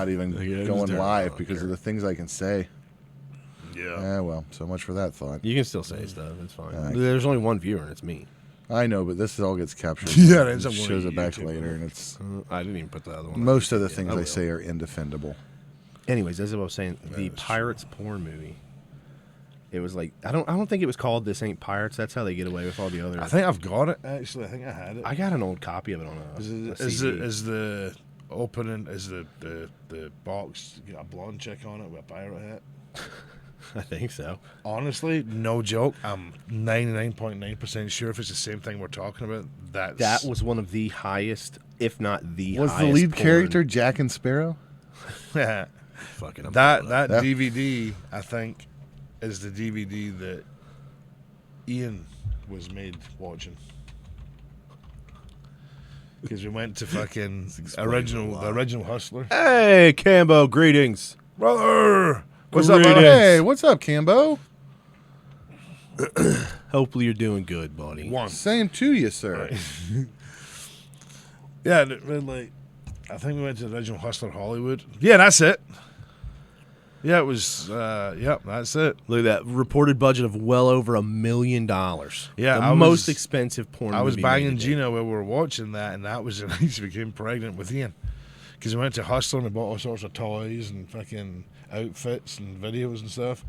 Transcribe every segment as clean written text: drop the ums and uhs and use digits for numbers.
not even going live because of the things I can say. Yeah. Well, so much for that thought. You can still say stuff. It's fine. There's only one viewer, and it's me. I know, but this all gets captured. Yeah, it shows it back later, and it's. I didn't even put the other one. Most of the things I say are indefendable. Anyways, as I was saying, the Pirates porn movie. It was like I don't think it was called This Ain't Pirates. That's how they get away with all the other. I think I've got it. Actually, I think I had it. I got an old copy of it on a. Is the opening? Is the box got a blonde chick on it with a pirate hat? I think so. Honestly, no joke. I'm 99.9% sure if it's the same thing we're talking about. That was one of the highest, if not the highest. Was the lead character Jack and Sparrow? Fucking that DVD, I think, is the DVD that Ian was made watching. Because we went to fucking the original Hustler. Hey, Cambo, greetings, brother. What's up, brother? Hey, what's up, Cambo? Hopefully you're doing good, buddy. Same to you, sir. Right. Yeah, like I think we went to the original Hustler Hollywood. Yeah, that's it. Yeah, it was. That's it. Look at that reported budget of well over $1 million. Yeah, the most expensive porn. I was banging Gina while we were watching that, and that was the night she became pregnant with Ian. Because we went to Hustler and we bought all sorts of toys and fucking outfits and videos and stuff.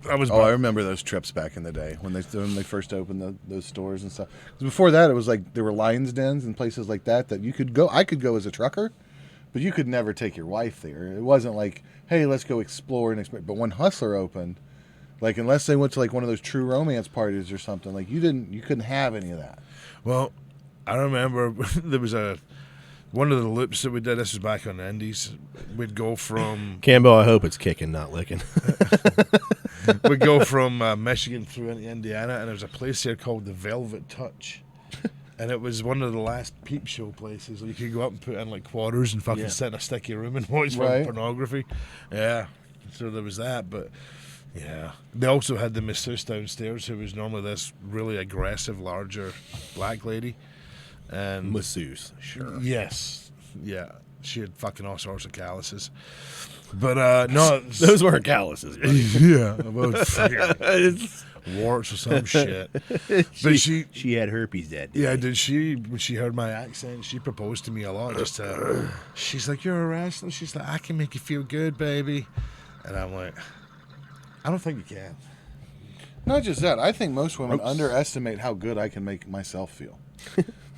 I remember those trips back in the day when they first opened those stores and stuff. 'Cause before that, it was like there were Lions Dens and places like that you could go. I could go as a trucker, but you could never take your wife there. It wasn't like, hey, let's go explore and experience. But when Hustler opened, like unless they went to like one of those true romance parties or something, like you couldn't have any of that. Well, I remember there was one of the loops that we did. This was back on the Indies. We'd go from Cambo. I hope it's kicking, not licking. We'd go from Michigan through into Indiana, and there was a place there called the Velvet Touch. And it was one of the last peep show places. You could go up and put in like quarters and fucking sit in a sticky room and watch pornography. Yeah. So there was that, but yeah. They also had the masseuse downstairs who was normally this really aggressive, larger black lady. And masseuse, sure. Yes. Yeah. She had fucking all sorts of calluses. But no, those weren't calluses. Yeah. About fucking warts or some shit. But she had herpes that day. Yeah, when she heard my accent, she proposed to me a lot. She's like, "You're a wrestler." She's like, "I can make you feel good, baby." And I'm like, I don't think you can. Not just that. I think most women underestimate how good I can make myself feel.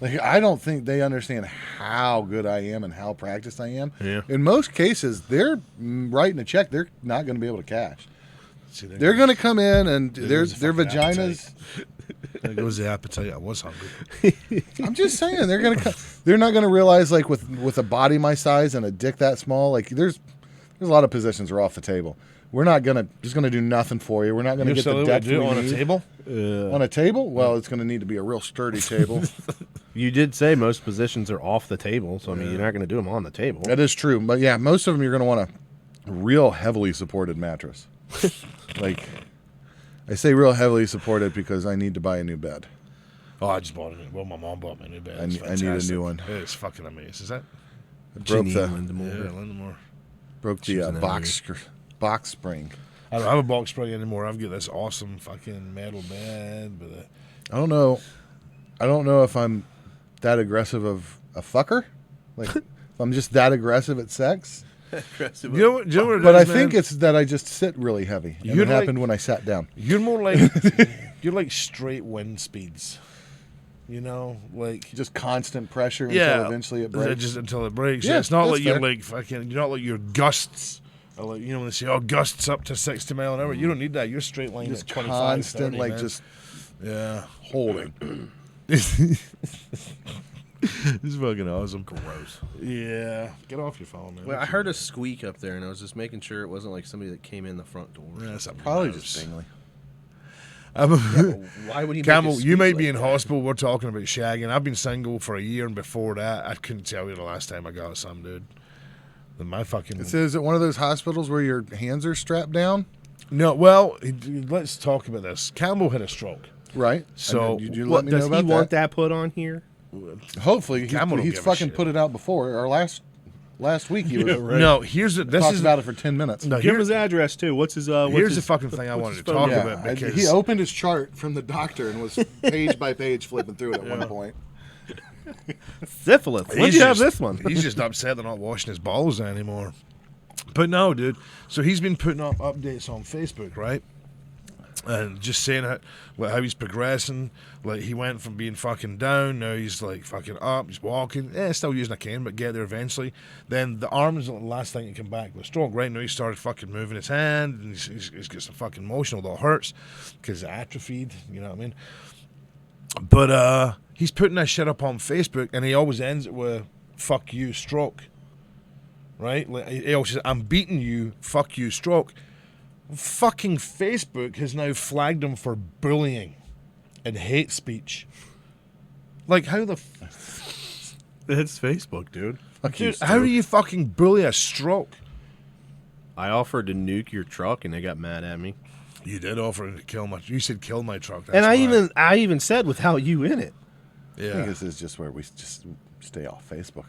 Like, I don't think they understand how good I am and how practiced I am. Yeah. In most cases, they're writing a check they're not going to be able to cash. See, they're going to come in and their vaginas. There goes the appetite. I was hungry. I'm just saying they're not going to realize, like, with a body my size and a dick that small, like there's a lot of positions are off the table. We're not going to do nothing for you. We're not going to get the depth we on need. A table. On a table? Well, it's going to need to be a real sturdy table. You did say most positions are off the table, so I mean, you're not going to do them on the table. That is true, but yeah, most of them you're going to want a real heavily supported mattress. Like, I say real heavily supported because I need to buy a new bed. Oh, I just bought it. Well, my mom bought me a new bed. I need a new one. It's fucking amazing. Is that? Lindemore. Broke the box spring. I don't have a box spring anymore. I've got this awesome fucking metal bed. But I don't know if I'm that aggressive of a fucker. Like, if I'm just that aggressive at sex. You know what it but is, I think it's that I just sit really heavy. And it happened when I sat down. You're more like you're like straight wind speeds. You know, like just constant pressure until eventually it breaks. Just until it breaks. Yeah, it's not like fair. you're like fucking. You're not like your gusts. Or like, you know, when they say, gusts up to 60 miles an hour. You don't need that. You're straight line just at 25, constant, 30, like man. just holding. This is fucking awesome. Gross. Yeah. Get off your phone, man. Well, I heard a squeak up there, and I was just making sure it wasn't like somebody that came in the front door. Yeah, that's probably just Bingley. Why would he? Camel, you may be in hospital. We're talking about shagging. I've been single for a year, and before that, I couldn't tell you the last time I got some, dude. My fucking. Is it one of those hospitals where your hands are strapped down? No. Well, let's talk about this. Campbell had a stroke. Right. So, let me know does about he want that put on here? Hopefully, he's fucking put it out before. Our last Last week he was No, here's the, this talked is about it for 10 minutes. no. Give him his address too. What's his? Here's the fucking thing I wanted to talk about because he opened his chart from the doctor and was page by page flipping through it at one point. syphilis. When did you have this one? He's just upset they're not washing his balls anymore. But no, dude. So he's been putting up updates on Facebook, right? And just saying how he's progressing. Like, he went from being fucking down, now he's like fucking up, he's walking. Still using a cane, but get there eventually. Then the arm is the last thing to come back with stroke. Right now he started fucking moving his hand, and he's getting some fucking emotional, though it hurts because it atrophied, you know what I mean? But he's putting that shit up on Facebook, and he always ends it with, fuck you, stroke. Right? Like, he always says, I'm beating you, fuck you, stroke. Fucking Facebook has now flagged him for bullying and hate speech. Like, how the... It's Facebook, dude. Dude, how do you fucking bully a stroke? I offered to nuke your truck, and they got mad at me. You did offer to kill my... You said kill my truck. That's And why. I even said without you in it. I think this is just where we just stay off Facebook.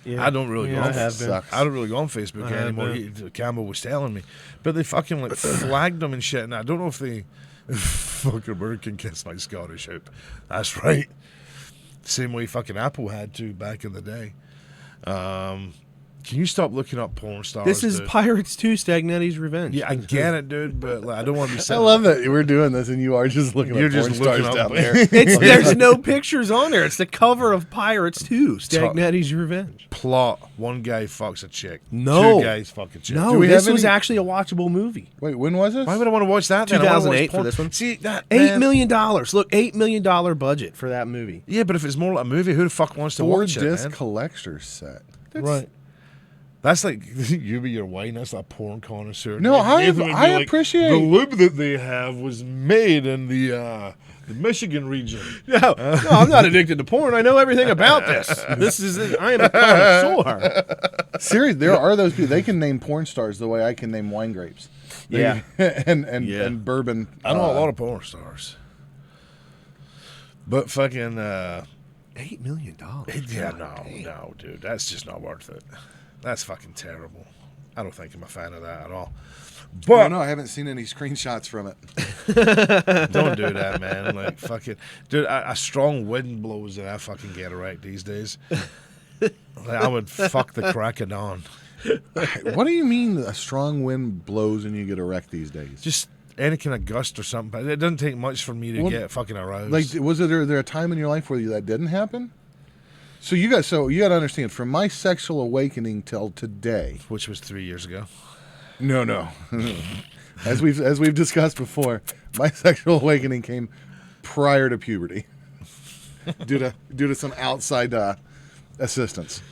Yeah. I don't really go on Sucks. I don't really go on Facebook anymore. Campbell was telling me. But they fucking like flagged them and shit. And I don't know if they fucking American kiss my Scottish hope. That's right. Same way fucking Apple had to back in the day. Can you stop looking up porn stars? This is dude? Pirates 2 Stagnetti's Revenge. Yeah, I get it, dude, but like, I don't want to be I sitting love that we're doing this and you are just looking You're at just porn stars looking up- down there. There's no pictures on there. It's the cover of Pirates 2 Stagnetti's Revenge. plot. One guy fucks a chick. No. Two guys fuck a chick. No, Do we this have was any- actually a watchable movie. Wait, when was this? Why would I want to watch that? Then? I wanna watch 2008 for porn. this one. See that? $8 million. Look, $8 million budget for that movie. Yeah, but if it's more like a movie, who the fuck wants to watch it, Four-disc man? collector's set. Right. That's like you be your wine. That's a porn connoisseur. No, I Nathan would be like, appreciate- the lube that they have was made in the Michigan region. No, I'm not addicted to porn. I know everything about this. I am a connoisseur. Seriously, there are those people. They can name porn stars the way I can name wine grapes. Yeah. and bourbon. I know a lot of porn stars, but fucking $8 million. yeah, no, dude, that's just not worth it. That's fucking terrible. I don't think I'm a fan of that at all. But No, I haven't seen any screenshots from it. don't do that, man. Like, fucking, dude, a strong wind blows and I fucking get erect these days. Like, I would fuck the crack of dawn. What do you mean a strong wind blows and you get erect these days? Just any kind of gust or something. It doesn't take much for me to get fucking aroused. Like, was there a time in your life where that didn't happen? So you got to understand, from my sexual awakening till today. which was 3 years ago. No. as we've discussed before, my sexual awakening came prior to puberty, due to some outside assistance.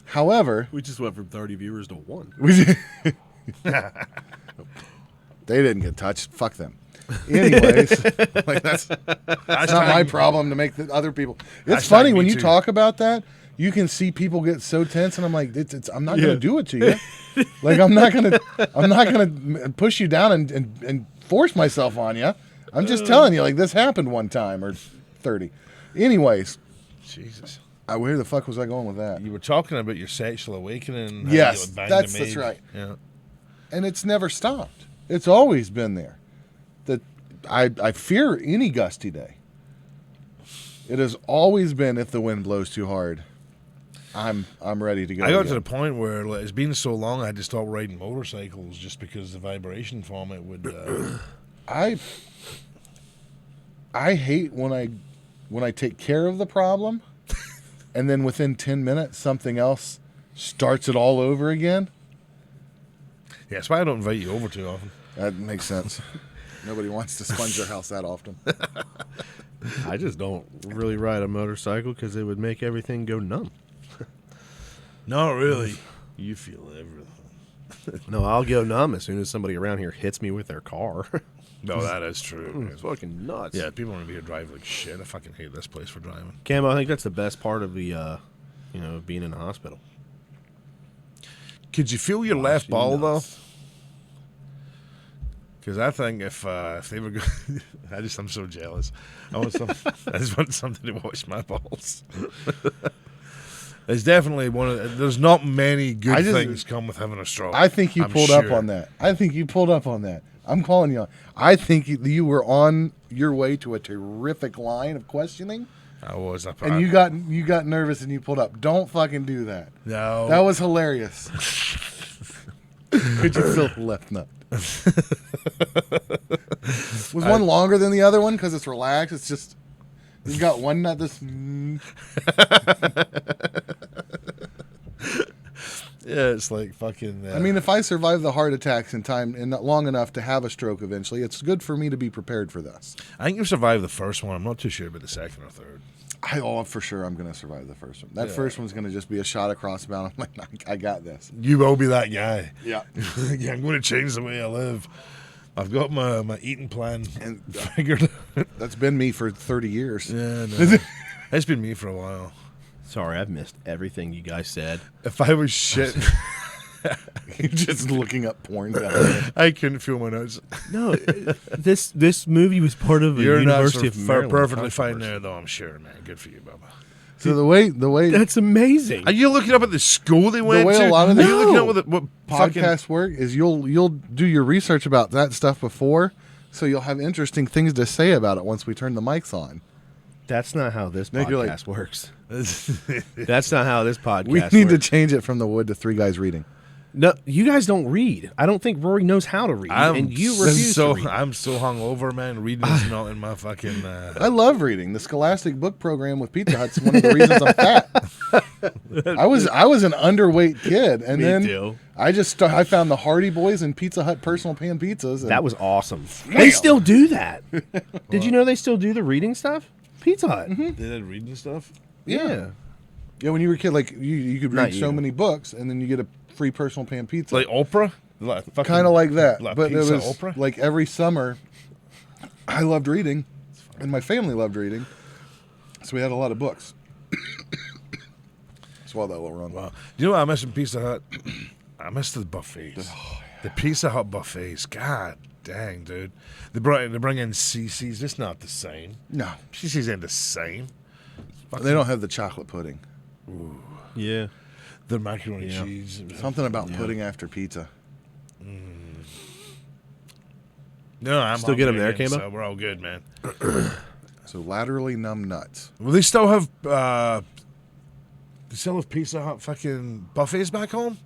However, We just went from 30 viewers to 1. they didn't get touched. Fuck them. Anyways, like that's not my problem to make the other people. It's Hashtag funny me when you too. talk about that. You can see people get so tense, and I'm like, I'm not going to do it to you. Like I'm not going to push you down and force myself on you. I'm just telling you, like this happened one time or 30. Anyways, Jesus. where the fuck was I going with that? You were talking about your sexual awakening. And how Yes, you banged that's the maid. right. Yeah. And it's never stopped. It's always been there. That I fear any gusty day. It has always been if the wind blows too hard, I'm ready to go. I got to again. the point where like, it's been so long I had to stop riding motorcycles just because the vibration from it would. I hate when I take care of the problem, and then within 10 minutes something else starts it all over again. Yeah, that's why I don't invite you over too often. That makes sense. Nobody wants to sponge their house that often. I just don't really ride a motorcycle because it would make everything go numb. Not really. You feel everything. No, I'll go numb as soon as somebody around here hits me with their car. No, that is true. It's fucking nuts. Yeah, people want to be here driving like shit. I fucking hate this place for driving. Cambo, I think that's the best part of the, being in the hospital. Could you feel your left ball though? nuts. Because I think if they were, I'm so jealous. I just want something to wash my balls. It's definitely one of. There's not many good things come with having a stroke. I think you pulled up on that. I'm calling you on. I think you were on your way to a terrific line of questioning. I was. And you got nervous and you pulled up. Don't fucking do that. No. That was hilarious. Could you feel the left nut? Was one longer than the other one because it's relaxed? It's just you got one nut. Yeah, it's like fucking. I mean, if I survive the heart attacks in time and not long enough to have a stroke eventually, it's good for me to be prepared for this. I think you survived the first one. I'm not too sure about the second or third. For sure I'm going to survive the first one. That first one's going to just be a shot across the bow. I'm like, I got this. You will be that guy. Yeah. Yeah, I'm going to change the way I live. I've got my eating plan and figured out. That's been me for 30 years. Yeah, no. It's been me for a while. Sorry, I've missed everything you guys said. If I was shit... You're just looking up porn. I couldn't feel my notes. No, this movie was part of a University of Maryland perfectly fine there, though. I'm sure, man. Good for you, Bubba. So the way that's amazing. Are you looking up at the school they went to? The way a lot of Are you looking up what podcasts work is you'll do your research about that stuff before, so you'll have interesting things to say about it once we turn the mics on. That's not how this podcast works. That's not how this podcast works. We need to change it from the wood to three guys reading. No, you guys don't read. I don't think Rory knows how to read, and you refuse to read. I'm so hungover, man. Reading is not in my fucking... I love reading. The Scholastic Book Program with Pizza Hut's one of the reasons I'm fat. I was an underweight kid, and I found the Hardy Boys and Pizza Hut personal pan pizzas. And that was awesome. They still do that. Did you know they still do the reading stuff? Pizza Hut. Mm-hmm. They did reading stuff? Yeah. Yeah, when you were a kid, like you could read so many books, and then you get a free personal pan pizza. Like Oprah? Kind of like that. But it was Oprah? like every summer, I loved reading, and my family loved reading, so we had a lot of books. Swallow that little run. Wow. Do you know what I miss in Pizza Hut? I miss the buffets. The Pizza Hut buffets. God dang, dude. They bring in CC's. It's not the same. No. CC's ain't the same. They don't have the chocolate pudding. Ooh. Yeah. The macaroni cheese. Something about pudding after pizza. No, I'm still get them there, Cambo? So we're all good, man. So laterally numb nuts. Well, they still have Pizza Hut fucking buffets back home?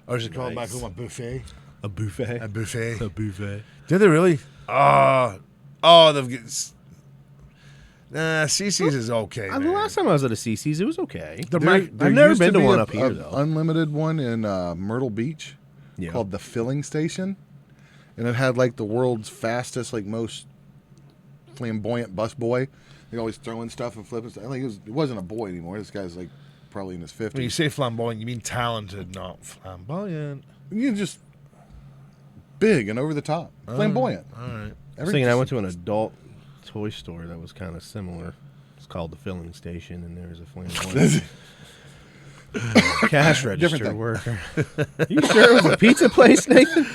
Or is it called back home a buffet? A buffet. A buffet. A buffet. Did they really? They've got... Nah, CC's is okay. The last time I was at a CC's, it was okay. I've never been to one up here, though. Unlimited one in Myrtle Beach called the Filling Station. And it had like the world's fastest, like most flamboyant bus boy. They always throwing stuff and flipping stuff. I think it wasn't a boy anymore. This guy's like probably in his 50s. When you say flamboyant, you mean talented, not flamboyant. You're just big and over the top. Flamboyant. All right. I went to an adult toy store that was kind of similar. It's called the Filling Station, and there's a flamboyant cash register worker. You sure it was a pizza place, Nathan?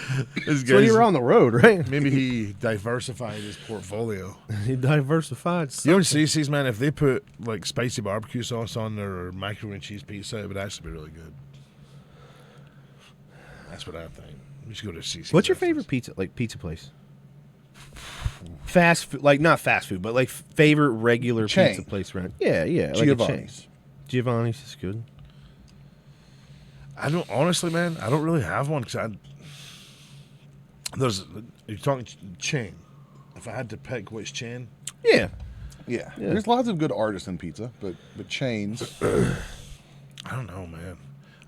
So you were on the road, right? Maybe he diversified his portfolio. He diversified. You know, CC's, man, if they put like spicy barbecue sauce on their macaroni and cheese pizza, it would actually be really good. That's what I think. We should go to CC's. What's your favorite pizza place? Fast food, like not fast food, but like favorite regular pizza place around. Yeah, Giovanni's. Giovanni's is good. I don't honestly, man. I don't really have one because you're talking chain. If I had to pick which chain, yeah. There's lots of good artisan pizza, but chains. I don't know, man.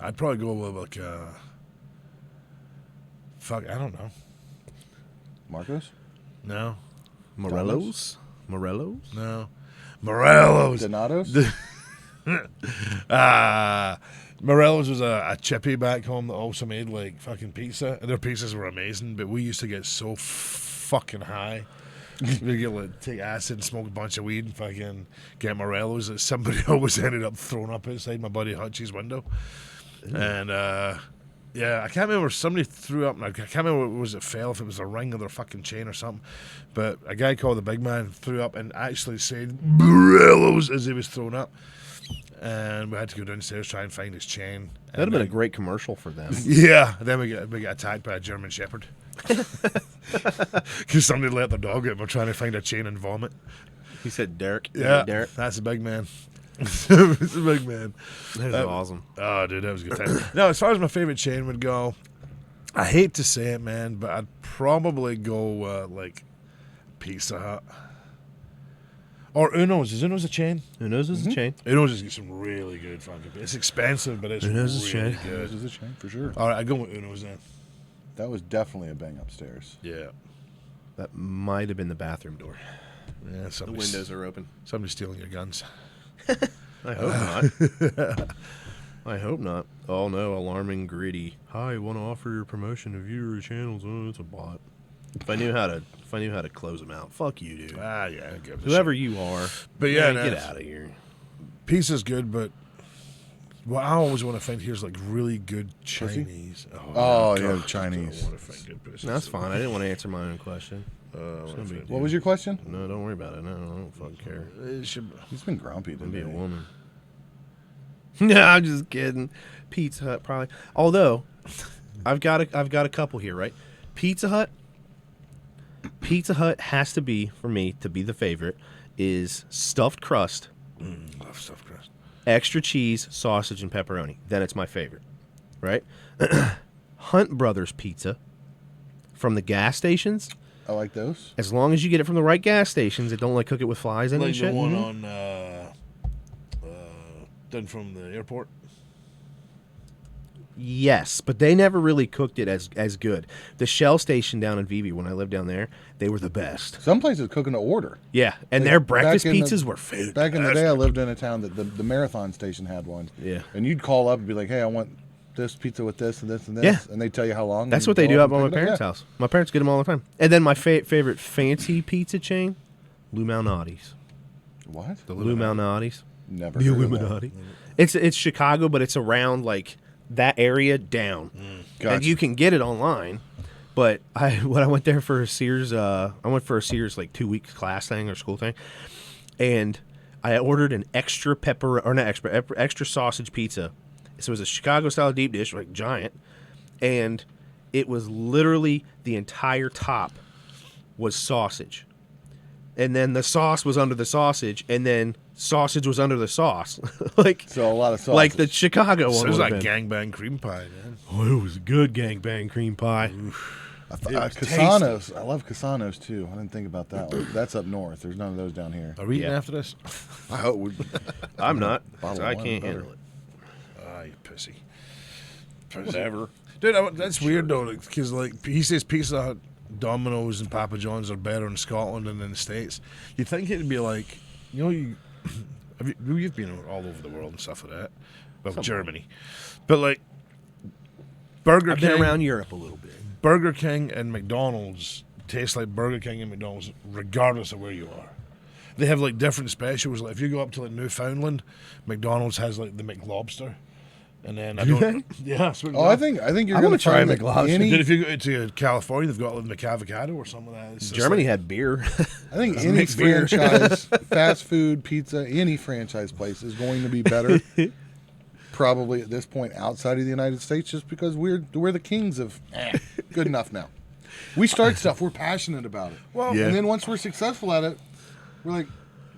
I'd probably go with like I don't know. Marcos? No. Morello's? No. Morello's. Donato's? Morello's was a chippy back home that also made like fucking pizza. And their pizzas were amazing, but we used to get so fucking high. We'd get like take acid and smoke a bunch of weed and fucking get Morello's that somebody always ended up throwing up outside my buddy Hutchie's window. And I can't remember. Somebody threw up. I can't remember what it fell, if it was a ring of their fucking chain or something. But a guy called the big man threw up and actually said Morello's as he was throwing up. and we had to go downstairs try and find his chain. That'd have been a great commercial for them. Yeah, then we got attacked by a German Shepherd because somebody let their dog out. And we're trying to find a chain and vomit. He said Derek. Yeah, Derek. that's a big man. It's a big man. That was awesome. Oh, dude, that was a good time. Now, as far as my favorite chain would go, I hate to say it, man, but I'd probably go like Pizza Hut. Or Uno's. Is Uno's a chain? Uno's is a chain. Uno's just get some really good fucking. It's expensive, but it's Uno's is really chain. good. This is a chain for sure. All right, I go with Uno's then. That was definitely a bang upstairs. Yeah. That might have been the bathroom door. Yeah, The windows are open. Somebody's stealing your guns. I hope not. I hope not. Oh no, alarming gritty. Hi, want to offer your promotion to viewer channels. Oh, it's a bot. If I knew how to close them out, fuck you, dude. Yeah. Whoever you are, But yeah, get out of here. Pizza's good, but what I always want to find here is like really good Chinese. Oh, God, yeah, Chinese. I want to find good pussy. That's fine. I didn't want to answer my own question. What was your question? No, don't worry about it. No, I don't fucking care. He's been grumpy I'd be today. a woman. No, I'm just kidding. Pizza Hut probably. Although, I've got a couple here, right? Pizza Hut has to be, for me, to be the favorite, is stuffed crust, Love stuffed crust. extra cheese, sausage, and pepperoni. Then it's my favorite, right? Hunt Brothers Pizza from the gas stations. I like those. As long as you get it from the right gas stations, that don't like cook it with flies in it Like and the shit. one on done from the airport. Yes, but they never really cooked it as good. The Shell station down in Vivi, when I lived down there, they were the best. Some places cooking to order. Yeah, and Like, their breakfast back in the- pizzas were fantastic. Back in the day, I lived in a town that the Marathon station had one. Yeah. And you'd call up and be like, hey, I want this pizza with this and this and this. Yeah. And they tell you how long. That's and what they you do go up and on my pick it parents' Yeah. house. My parents get them all the time. And then my favorite fancy pizza chain, Lou Malnati's. What? The Lou Malnati's. Never. The heard of that. Illuminati. It's Chicago, but it's around like that area down. Gotcha. And you can get it online. But I went there for a Sears. I went for a Sears like 2 weeks class thing or school thing, and I ordered an extra extra sausage pizza. So it was a Chicago style deep dish, like giant, and it was literally the entire top was sausage, and then the sauce was under the sausage, and then sausage was under the sauce, like So a lot of sauce. like the Chicago one. Sounds would've like been. gangbang cream pie, man. Oh, it was a good gangbang cream pie. Casanos. I love Casanos too. I didn't think about that one. That's up north. There's none of those down here. Are we eating Yeah. after this? I hope. I'm not. Bottle I of wine can't better. handle it. Ah, you pussy. Whatever. Dude, that's weird though, because like he says Pizza Hut, Domino's, and Papa John's are better in Scotland than in the States. You'd think it'd be like, you've been all over the world and stuff like that. Well, Germany, but like Burger I've King, been around Europe a little bit. Burger King and McDonald's taste like Burger King and McDonald's, regardless of where you are. They have like different specials. Like if you go up to like Newfoundland, McDonald's has like the McLobster. And then I don't. Yeah. Oh, I think you're I going wanna to try find McLobster. any. Dude, if you go to California, they've got like McAvocado or something like that. It's just Germany like, had beer. I think any mixed beer. franchise, fast food, pizza, any franchise place is going to be better. Probably at this point outside of the United States, just because we're the kings of good enough now. We start stuff, we're passionate about it. Well, And then once we're successful at it, we're like,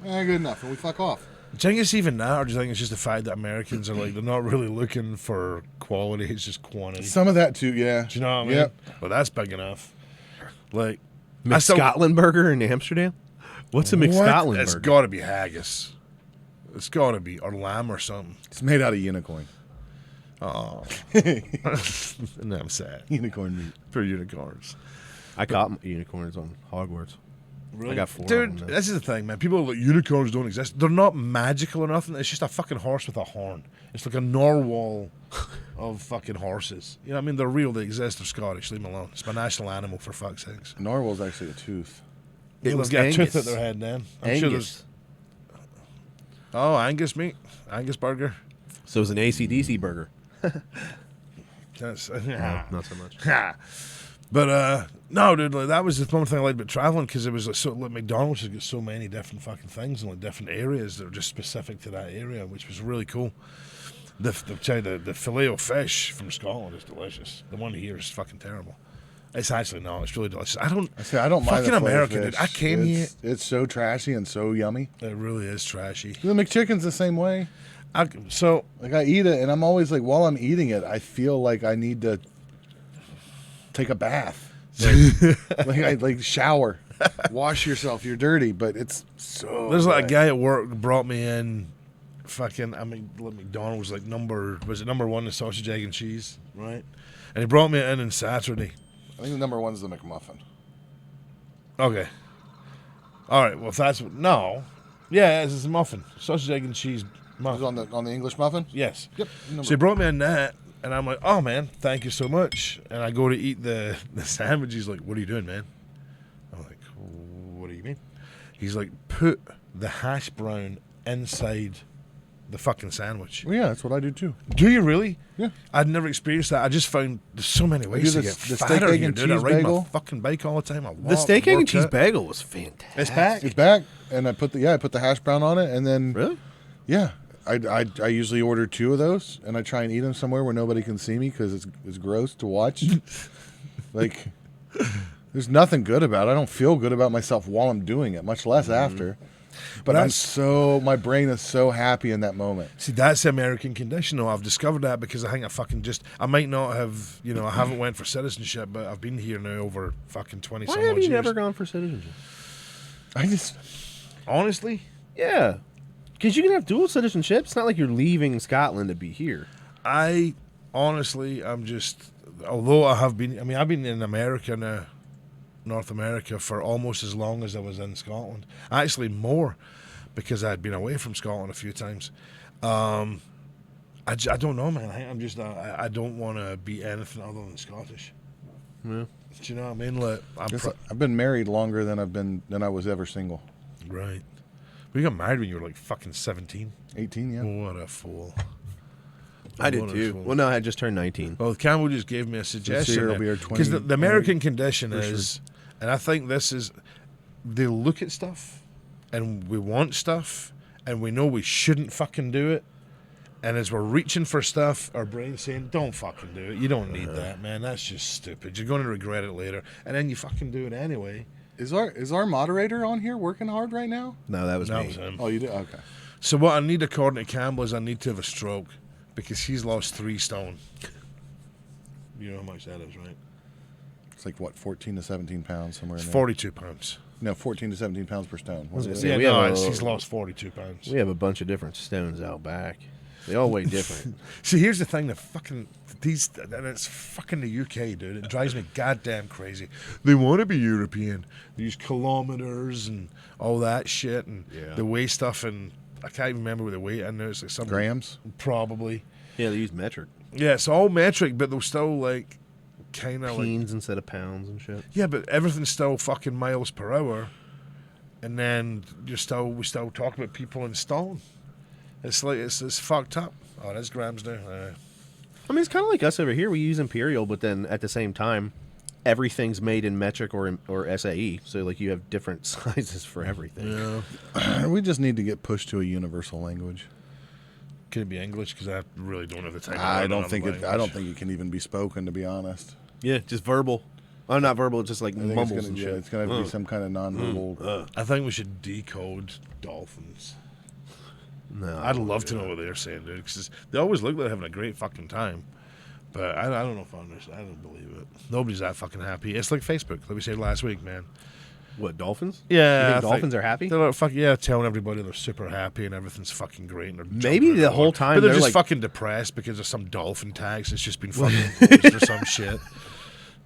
good enough, and we fuck off. do you think it's even that, or do you think it's just the fact that Americans are like they're not really looking for quality; it's just quantity. Some of that too, yeah. Do you know what I mean? Yep. Well, that's big enough. Like I still- McScotland burger in Amsterdam? What's a McScotland It's burger? got to be haggis. It's got to be or lamb or something. It's made out of unicorn. Oh, no, I'm sad Unicorn meat. for unicorns. I caught unicorns on Hogwarts. Really? I got 4 Dude, of them. this is the thing, man. People are like unicorns don't exist. They're not magical or nothing. It's just a fucking horse with a horn. It's like a narwhal of fucking horses. You know what I mean? They're real. They exist. They're Scottish. Leave them alone. It's my national animal, for fuck's sakes. Narwhal's actually a tooth. It was got a tooth Angus. at their head, then. I'm sure there's. Angus. Oh, Angus meat. Angus burger. So it was an AC/DC burger. That's, No, not so much. But no, dude, like, that was the one thing I liked about traveling, because it was like, so like McDonald's has got so many different fucking things and like different areas that are just specific to that area, which was really cool. The filet o fish from Scotland is delicious. The one here is fucking terrible. It's actually no, it's really delicious. I don't mind the fucking filet American, fish. dude. I came here. It's so trashy and so yummy. It really is trashy. The McChicken's the same way. So Like I eat it, and I'm always like, while I'm eating it, I feel like I need to take a bath. Like shower, wash yourself. You're dirty, but it's so. there's like a good. guy at work brought me in. Fucking, I mean, McDonald's like number 1 the sausage, egg, and cheese, right? And he brought me in on Saturday. I think the number 1's the McMuffin. Okay. All right. Well, if that's no, yeah, it's a muffin, sausage, egg, and cheese Is muffin. it on the English muffin? Yes. Yep. So he brought me in that, and I'm like, oh man, thank you so much. And I go to eat the sandwich. He's like, what are you doing, man? I'm like, what do you mean? He's like, put the hash brown inside the fucking sandwich. Well, yeah, that's what I do too. Do you really? Yeah. I'd never experienced that. I just found there's so many ways to do get the fatter steak, egg, here, and dude. I cheese ride bagel. my fucking bike all the time. I walk, The steak, egg, and work cheese out. bagel was fantastic. It's back. It's back, and I put the hash brown on it, and then Really? yeah, I usually order 2 of those, and I try and eat them somewhere where nobody can see me because it's gross to watch. Like, there's nothing good about it. I don't feel good about myself while I'm doing it, much less after. But my brain is so happy in that moment. See, that's the American condition, though. I've discovered that because I think I might not have, I haven't went for citizenship, but I've been here now over fucking 20 Why some have odd you years. never gone for citizenship? I just Honestly, Yeah. Because you can have dual citizenship. It's not like you're leaving Scotland to be here. I'm just, although I've been in America now, North America, for almost as long as I was in Scotland. Actually, more, because I'd been away from Scotland a few times. I don't know, man. I'm just, I don't want to be anything other than Scottish. Yeah. Do you know what I mean? Like, I've been married longer than I was ever single. right. We got married when you were like fucking 17. 18, yeah. What a fool. I did What a too. fool. Well, no, I had just turned 19. Well, Campbell just gave me a suggestion. will be our Because 20 the American condition for is, and I think this is, they look at stuff, and we want stuff, and we know we shouldn't fucking do it. And as we're reaching for stuff, our brain's saying, don't fucking do it. You don't need that, man. That's just stupid. You're going to regret it later. And then you fucking do it anyway. Is our moderator on here working hard right now? No, that was That me. was him. Oh, you did? Okay. So what I need, according to Campbell, is I need to have a stroke, because he's lost 3 stone. You know how much that is, right? It's like, what, 14 to 17 pounds, somewhere in It's there? 42 pounds. No, 14 to 17 pounds per stone. What gonna is say, it? we no, have he's lost 42 pounds. We have a bunch of different stones out back. They all weigh different. See, here's the thing: and it's fucking the UK, dude. It drives me goddamn crazy. They want to be European. They use kilometers and all that shit, and Yeah. the weigh stuff, and I can't even remember what the weight. I know it's like some Grams? probably. Yeah, they use metric. Yeah, it's all metric, but they'll still like kind of like Peens instead of pounds and shit. yeah, but everything's still fucking miles per hour, and then we still talk about people in stone. It's like it's fucked up. Oh, that's grams now. I mean, it's kind of like us over here. We use imperial, but then at the same time, everything's made in metric or SAE. So like you have different sizes for everything. Yeah. We just need to get pushed to a universal language. Can it be English? Because I really don't have the time. to I learn don't another think it. I language. don't think it can even be spoken, to be honest. Yeah, just verbal. Oh, not verbal. It's just like I think mumbles and yeah, shit. it's gonna be some kind of non-verbal. I think we should decode dolphins. No, I'd love to know what they're saying, dude. Because they always look like they're having a great fucking time. But I don't know if I understand. I don't believe it. Nobody's that fucking happy. It's like Facebook, like we said last week, man. What, dolphins? Yeah, You I think dolphins are happy? They're like, fuck yeah, telling everybody they're super happy and everything's fucking great. And they're Maybe jumping the around. whole time but they're they're just like- fucking depressed because of some dolphin tax. It's just been fucking closed or some shit.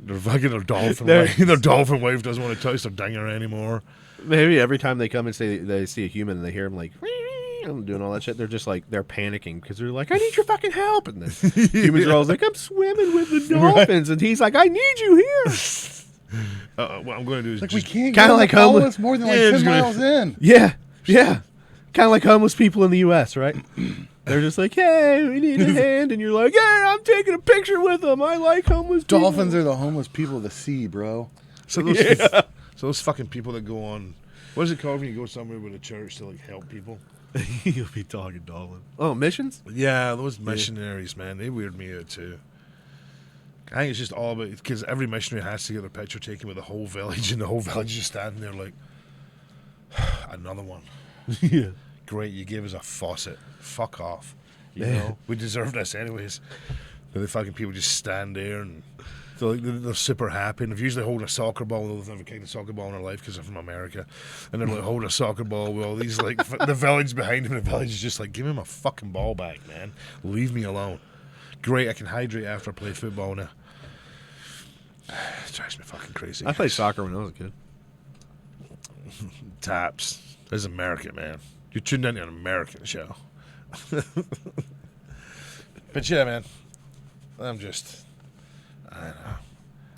They're fucking their dolphin wife. Their dolphin wife doesn't want to touch their dinger anymore. Maybe every time they come and say they see a human and they hear him like I'm doing all that shit, they're just like they're panicking because they're like, I need your fucking help, and then humans are always like, I'm swimming with the dolphins, and he's like, I need you here. What I'm going to do is Like we just, can't Kinda get like like homeless- more than like Yeah, 10 it's gonna- miles in. Yeah, kind of like homeless people in the U.S., right? They're just like, hey, we need a hand. And you're like, yeah, I'm taking a picture with them. I like homeless people. Dolphins are the homeless people of the sea, bro. So those fucking people that go on, what is it called when you go somewhere with a church to like help people? You'll be talking dolphin. Oh, missions? Yeah, those missionaries, man, they weird me out too. I think it's just all about, because every missionary has to get their picture taken with the whole village, and the whole village is just standing there like, another one. Yeah. Great, you gave us a faucet. Fuck off. You know, we deserve this anyways. And the fucking people just stand there and they're super happy. And they're usually holding a soccer ball. They've never kicked a soccer ball in their life because they're from America. And they're like holding a soccer ball with all these, like, the village behind them. The village is just like, give me my fucking ball back, man. Leave me alone. Great, I can hydrate after I play football now. It drives me fucking crazy. I played soccer when I was a kid. Taps. This is America, man. You're tuned into an American show. But yeah, man. I don't know.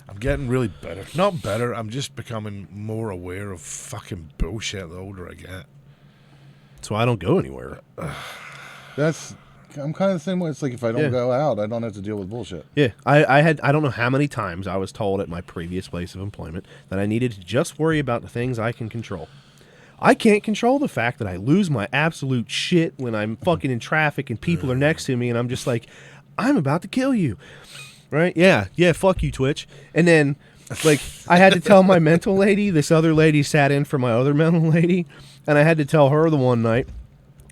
I'm getting really better. Not better, I'm just becoming more aware of fucking bullshit the older I get. So I don't go anywhere. I'm kind of the same way. It's like if I don't go out, I don't have to deal with bullshit. Yeah, I don't know how many times I was told at my previous place of employment that I needed to just worry about the things I can control. I can't control the fact that I lose my absolute shit when I'm fucking in traffic and people are next to me and I'm just like, I'm about to kill you. Right? Yeah, fuck you, Twitch. And then, like, I had to tell my mental lady, this other lady sat in for my other mental lady, and I had to tell her the one night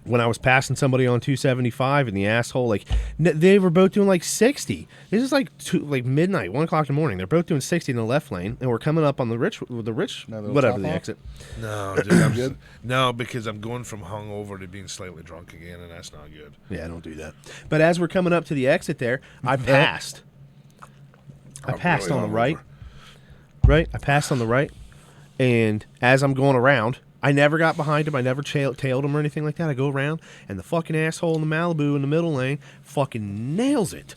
when I was passing somebody on 275 and the asshole, like, they were both doing like 60. This is like midnight, 1 o'clock in the morning. They're both doing 60 in the left lane, and we're coming up on the rich, whatever the exit. No, dude, I'm good. No, because I'm going from hungover to being slightly drunk again, and that's not good. Yeah, don't do that. But as we're coming up to the exit there, I passed. I passed on the right. Right? I passed on the right, and as I'm going around, I never got behind him. I never tailed him or anything like that. I go around, and the fucking asshole in the Malibu in the middle lane fucking nails it.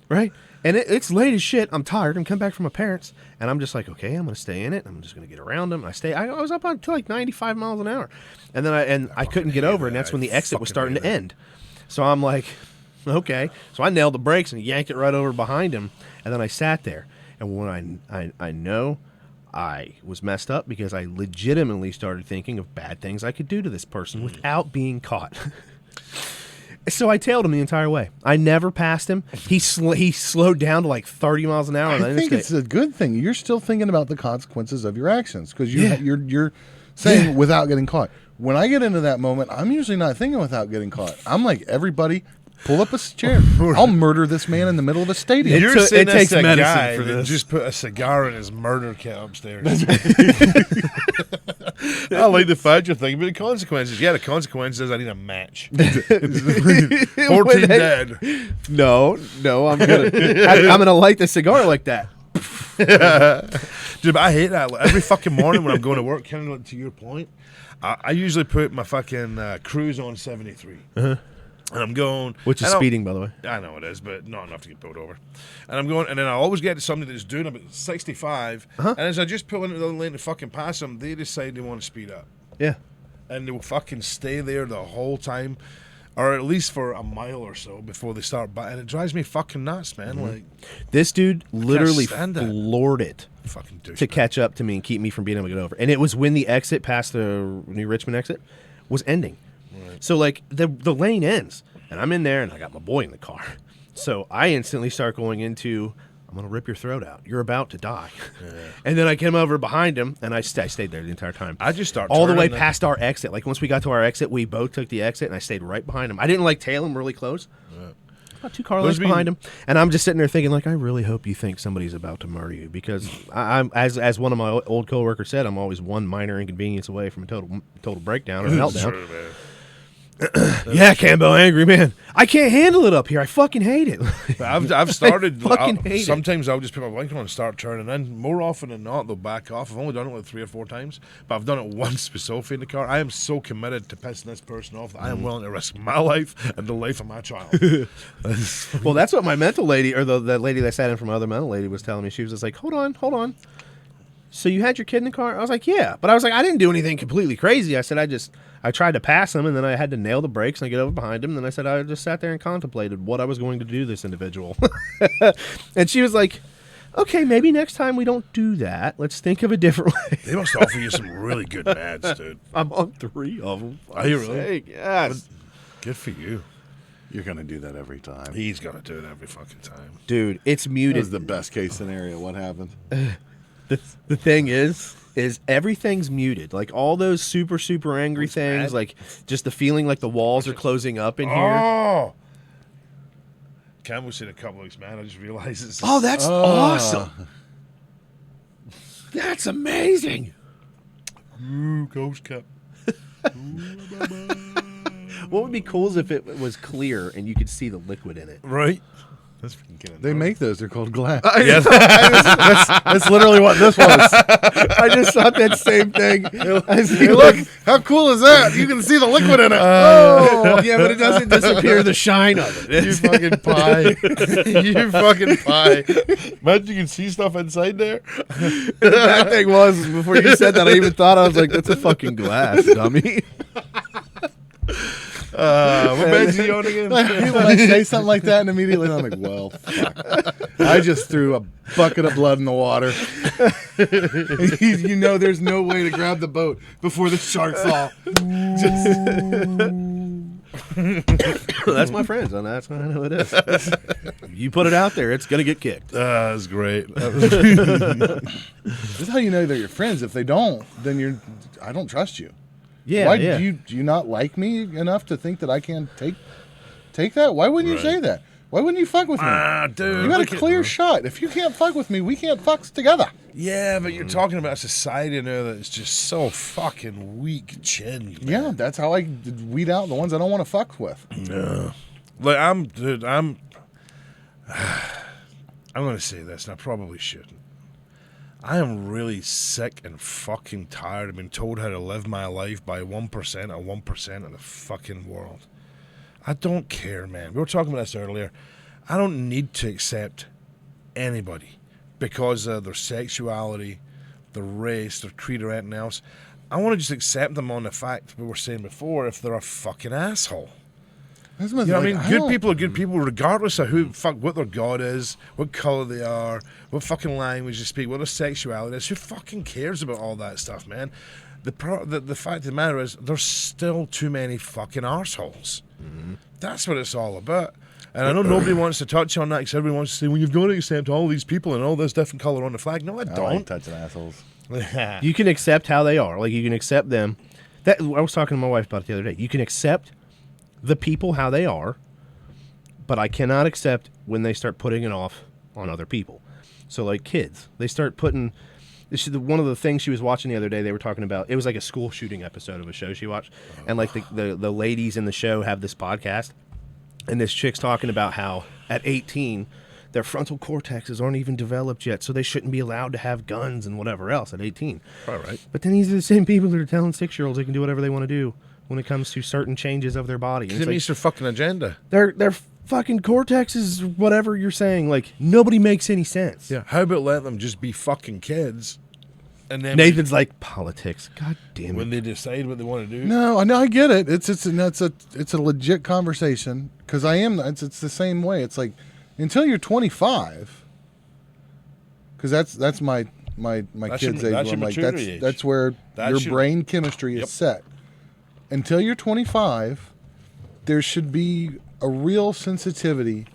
Right? And it's late as shit. I'm tired. I'm coming back from my parents, and I'm just like, okay, I'm going to stay in it. I'm just going to get around him. I was up on to like 95 miles an hour, and then I couldn't get over, and that's when the exit was starting to end. So I'm like, okay. So I nailed the brakes and yanked it right over behind him, and then I sat there. And when I know I was messed up because I legitimately started thinking of bad things I could do to this person without being caught. So I tailed him the entire way. I never passed him. He slowed down to like 30 miles an hour. I think it's a good thing. You're still thinking about the consequences of your actions because you're saying without getting caught. When I get into that moment, I'm usually not thinking without getting caught. I'm like, everybody, pull up a chair. I'll murder this man in the middle of a stadium. You're saying it takes medicine for this. Just put a cigar in his murder kit upstairs. I like the fact you're thinking about the consequences. Yeah, the consequences is I need a match. 14 dead. No, I'm gonna light the cigar like that. Dude, but I hate that. Like, every fucking morning when I'm going to work, kind of like to your point, I usually put my fucking cruise on 73. Uh-huh. And I'm going... Which is speeding, by the way. I know it is, but not enough to get pulled over. And I'm going... And then I always get to somebody that's doing about 65. And as I just pull into the lane to fucking pass them, they decide they want to speed up. Yeah. And they will fucking stay there the whole time. Or at least for a mile or so before they start... And it drives me fucking nuts, man. Like, this dude literally floored it fucking to catch up to me and keep me from being able to get over. And it was when the exit past the New Richmond exit was ending. So, like, the lane ends, and I'm in there, and I got my boy in the car. So I instantly start going into, I'm going to rip your throat out. You're about to die. Yeah. And then I came over behind him, and I stayed there the entire time. I just started all the way past our exit. Like, once we got to our exit, we both took the exit, and I stayed right behind him. I didn't, like, tail him really close. Yeah. About 2 car lengths behind him. And I'm just sitting there thinking, like, I really hope you think somebody's about to murder you. Because, I'm as one of my old coworkers said, I'm always one minor inconvenience away from a total breakdown or meltdown. True, man. Yeah, Campbell, angry man. I can't handle it up here. I fucking hate it. I've started. Sometimes I'll just put my blinker on and start turning in. More often than not, they'll back off. I've only done it like 3 or 4 times, but I've done it once with Sophie in the car. I am so committed to pissing this person off that I am willing to risk my life and the life of my child. Well, that's what my mental lady, or the lady that sat in for my other mental lady, was telling me. She was just like, hold on. so you had your kid in the car? I was like, yeah. But I was like, I didn't do anything completely crazy. I said, I tried to pass him, and then I had to nail the brakes, and I get over behind him, and then I said, I just sat there and contemplated what I was going to do to this individual. And she was like, okay, maybe next time we don't do that. Let's think of a different way. They must offer you some really good meds, dude. I'm on 3 of them. Are you really? Yes. Good for you. You're going to do that every time. He's going to do it every fucking time. Dude, it's That muted. was the best case scenario. What happened? The thing is everything's muted. Like all those super, super angry things, bad? like just the feeling like the walls are closing up in here. Oh! Cam was in a couple weeks, man. I just realized it's... Oh, that's awesome. That's amazing. Ooh, Ghost Cup. What would be cool is if it was clear and you could see the liquid in it. Right? That's freaking kidding. They make those. They're called glass. Yes. That's literally what this was. I just thought that same thing. Hey, look, how cool is that? You can see the liquid in it. Oh, yeah, but it doesn't disappear the shine of it. You fucking pie. You fucking pie. Imagine you can see stuff inside there. The bad thing was, before you said that, I even thought, I was like, that's a fucking glass, dummy. What bed's he on again? When I say something like that, and immediately I'm like, well, fuck. I just threw a bucket of blood in the water. You know there's no way to grab the boat before the sharks saw. That's my friends, and that's how I know it is. You put it out there, it's going to get kicked. That's great. This is how you know they're your friends. If they don't, then I don't trust you. Yeah, Why yeah. do you not like me enough to think that I can take that? Why wouldn't you say that? Why wouldn't you fuck with me? Dude. You got a clear shot. If you can't fuck with me, we can't fuck together. Yeah, but you're talking about a society now that's just so fucking weak-chinned. Yeah, that's how I weed out the ones I don't want to fuck with. No. Like, I'm going to say this, and I probably shouldn't. I am really sick and fucking tired of being told how to live my life by 1% of 1% of the fucking world. I don't care, man. We were talking about this earlier. I don't need to accept anybody because of their sexuality, their race, their creed, or anything else. I want to just accept them on the fact we were saying before if they're a fucking asshole. You know what I mean? Good people are good people regardless of what their God is, what color they are, what fucking language they speak, what their sexuality is. Who fucking cares about all that stuff, man? The fact of the matter is there's still too many fucking arseholes. Mm-hmm. That's what it's all about. And I know nobody wants to touch on that because everyone wants to say, well, you've got to accept all these people and all this different color on the flag. No, I don't. I like touching assholes. You can accept how they are. Like, you can accept them. I was talking to my wife about it the other day. You can accept the people how they are, but I cannot accept when they start putting it off on other people. So, like kids, they start putting... One of the things she was watching the other day, they were talking about, it was like a school shooting episode of a show she watched, and like the ladies in the show have this podcast, and this chick's talking about how at 18, their frontal cortexes aren't even developed yet, so they shouldn't be allowed to have guns and whatever else at 18. All right. But then these are the same people that are telling 6-year-olds they can do whatever they want to do when it comes to certain changes of their body. It means their fucking agenda. Their fucking cortex is whatever you're saying. Like, nobody makes any sense. Yeah. How about let them just be fucking kids? And then Nathan's like, politics. God damn it. when they decide what they want to do. No, I get it. It's a legit conversation because it's the same way. It's like until you're 25, because that's my kids' age. That's your I'm like maturity age. that's where your brain chemistry Yep. is set. Until you're 25, there should be a real sensitivity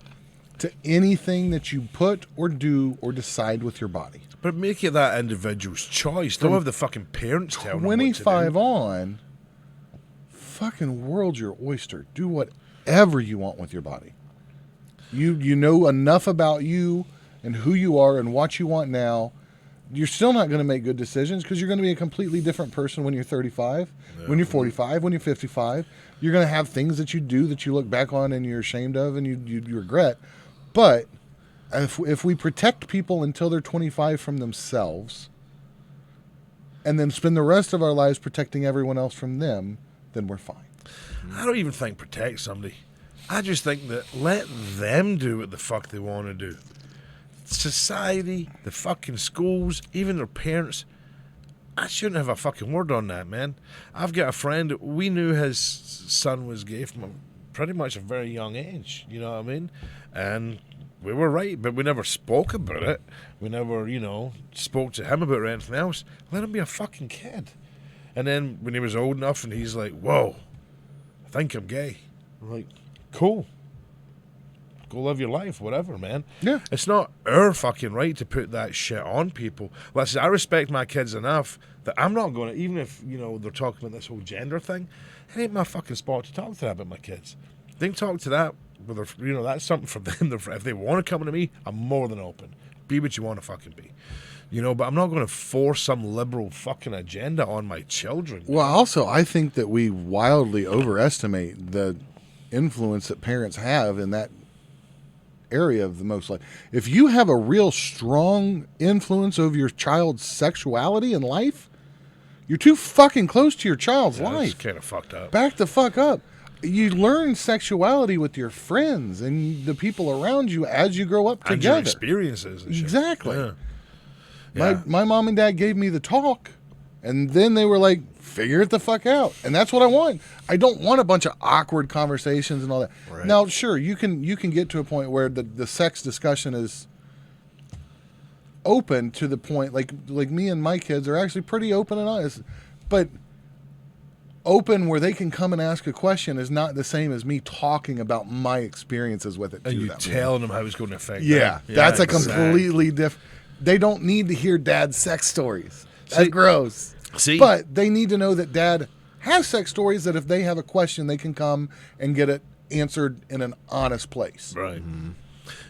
to anything that you put or do or decide with your body. But make it that individual's choice. Don't have the fucking parents telling them what to 25 do. on, fucking world's your oyster. Do whatever you want with your body. You know enough about you and who you are and what you want now. You're still not going to make good decisions because you're going to be a completely different person when you're 35, when you're 45, when you're 55. You're going to have things that you do that you look back on and you're ashamed of and you regret. But if we protect people until they're 25 from themselves and then spend the rest of our lives protecting everyone else from them, then we're fine. I don't even think protect somebody. I just think that let them do what the fuck they want to do. society, the fucking schools, even their parents, I shouldn't have a fucking word on that, man. I've got a friend, we knew his son was gay from pretty much a very young age, you know what I mean? And we were right, but we never spoke about it. We never, spoke to him about it or anything else. Let him be a fucking kid. And then when he was old enough and he's like, whoa, I think I'm gay. I'm like, cool. Go live your life, whatever, man. Yeah. It's not our fucking right to put that shit on people. Listen, I respect my kids enough that I'm not going to, even if, they're talking about this whole gender thing, it ain't my fucking spot to talk to that about my kids. They can talk to that, whether, that's something for them. If they want to come to me, I'm more than open. Be what you want to fucking be. But I'm not going to force some liberal fucking agenda on my children. Well, also, I think that we wildly overestimate the influence that parents have in that area of the most life. If you have a real strong influence over your child's sexuality and life, you're too fucking close to your child's life. It's kind of fucked up. Back the fuck up. You learn sexuality with your friends and the people around you as you grow up and together. your experiences and shit. Exactly. Yeah. My mom and dad gave me the talk, and then they were like, figure it the fuck out. And that's what I want. I don't want a bunch of awkward conversations and all that. Right. Now, sure, you can get to a point where the sex discussion is open to the point, like me and my kids are actually pretty open and honest, but open where they can come and ask a question is not the same as me talking about my experiences with it to And you them. telling them how it's going to affect them. Yeah, that's exactly. a completely different. They don't need to hear dad's sex stories. That's gross. See? But they need to know that dad has sex stories that if they have a question, they can come and get it answered in an honest place. Right. Mm-hmm.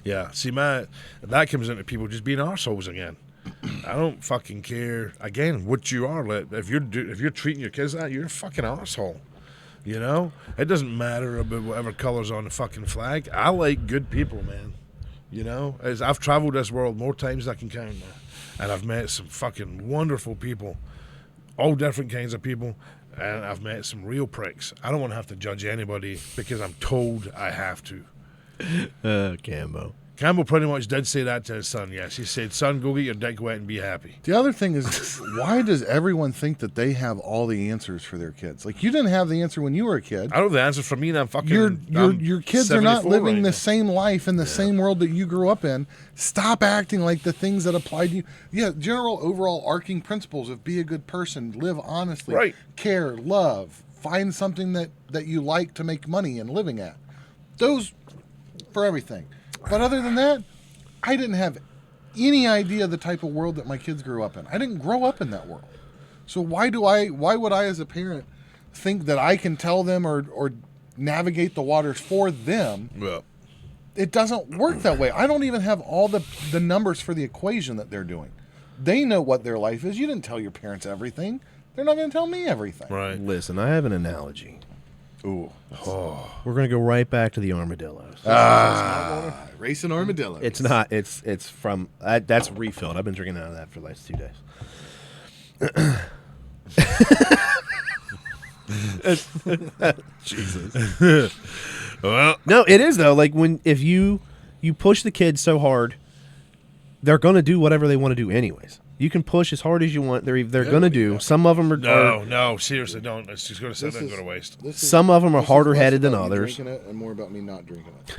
Yeah. See, that comes into people just being arseholes again. I don't fucking care. Again, what you are. If you're treating your kids that, you're a fucking arsehole. It doesn't matter about whatever color's on the fucking flag. I like good people, man. As I've traveled this world more times than I can count now, and I've met some fucking wonderful people, all different kinds of people, and I've met some real pricks. I don't want to have to judge anybody because I'm told I have to. Campbell pretty much did say that to his son, yes. He said, son, go get your dick wet and be happy. The other thing is, why does everyone think that they have all the answers for their kids? Like, you didn't have the answer when you were a kid. I don't have the answer for me, and I'm fucking... Your kids are not living right the now. same life in the same world that you grew up in. Stop acting like the things that apply to you. Yeah, general overall arcing principles of be a good person, live honestly, Right. care, love, find something that you like to make money and living at. Those for everything. But other than that, I didn't have any idea the type of world that my kids grew up in. I didn't grow up in that world. So why would I as a parent think that I can tell them or navigate the waters for them? Well, It doesn't work that way. I don't even have all the numbers for the equation that they're doing. They know what their life is. You didn't tell your parents everything. They're not going to tell me everything. right. Listen, I have an analogy. Ooh. We're going to go right back to the armadillos. Racing armadillos. It's not. It's from that's refilled. I've been drinking out of that for the last 2 days. Jesus. Well, No, it is though. Like if you push the kids so hard, they're gonna do whatever they want to do anyways. You can push as hard as you want. They're gonna do. yeah. Some of them are. no, seriously, don't. It's just going to sit there and go to waste. Some of them are harder headed than others. Drinking it and more about me not drinking it.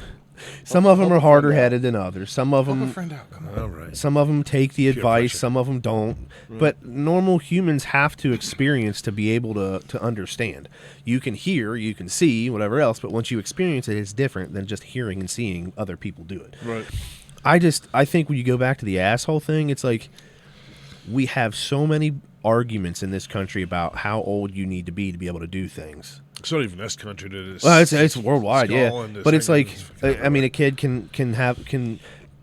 Some of them help are a friend harder out. headed than others. Some of Help a them. friend out. Come on. All right. Some of them take the advice. pressure. Some of them don't. But normal humans have to experience to be able to understand. You can hear, you can see, whatever else. But once you experience it, it's different than just hearing and seeing other people do it. Right. I think when you go back to the asshole thing, it's like we have so many arguments in this country about how old you need to be able to do things. It's not even this country that is. Well, it's worldwide, Scotland, yeah. But it's like, England, I mean, a kid can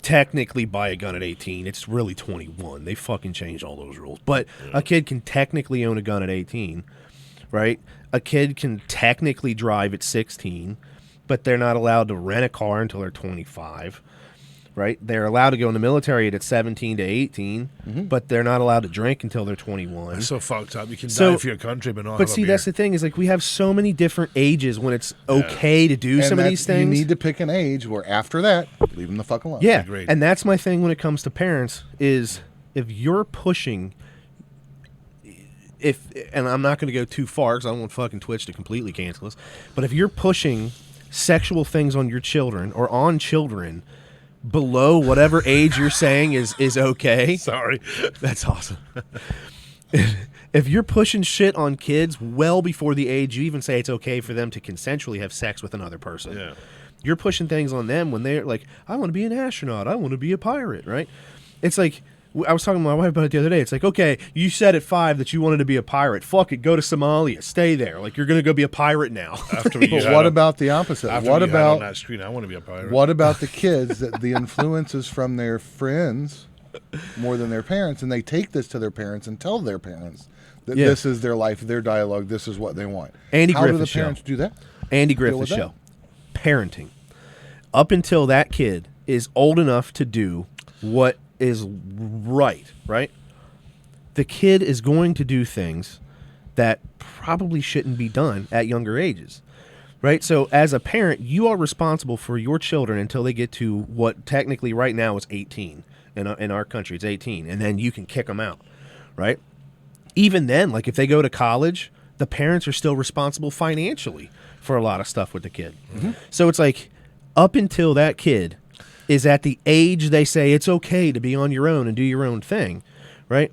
technically buy a gun at 18. It's really 21. They fucking changed all those rules. But a kid can technically own a gun at 18, right? A kid can technically drive at 16, but they're not allowed to rent a car until they're 25. right? They're allowed to go in the military at 17 to 18, but they're not allowed to drink until they're 21. That's so fucked up. You can die for your country, but not. But see, that's the thing is like we have so many different ages when it's okay to do some of these things. You need to pick an age where after that, leave them the fuck alone. Yeah, Agreed. and that's my thing when it comes to parents is if you're pushing. And I'm not going to go too far because I don't want fucking Twitch to completely cancel us. But if you're pushing sexual things on your children or on children below whatever age you're saying is okay. Sorry. That's awesome. If you're pushing shit on kids well before the age you even say it's okay for them to consensually have sex with another person. Yeah. You're pushing things on them when they're like, I want to be an astronaut. I want to be a pirate, right? It's like, I was talking to my wife about it the other day. It's like, okay, you said at 5 that you wanted to be a pirate. Fuck it, go to Somalia, stay there. Like you're gonna go be a pirate now. After what about the opposite? What about on that screen? I want to be a pirate. What about the kids that the influences from their friends more than their parents, and they take this to their parents and tell their parents that this is their life, their dialogue, this is what they want. Andy How Griffith's do the parents do that? Andy Griffith's show. Parenting. Up until that kid is old enough to do what is right? The kid is going to do things that probably shouldn't be done at younger ages, right? So as a parent, you are responsible for your children until they get to what technically right now is 18. In our country, it's 18, and then you can kick them out, right? Even then, like if they go to college, the parents are still responsible financially for a lot of stuff with the kid. So it's like up until that kid is at the age they say it's okay to be on your own and do your own thing, right?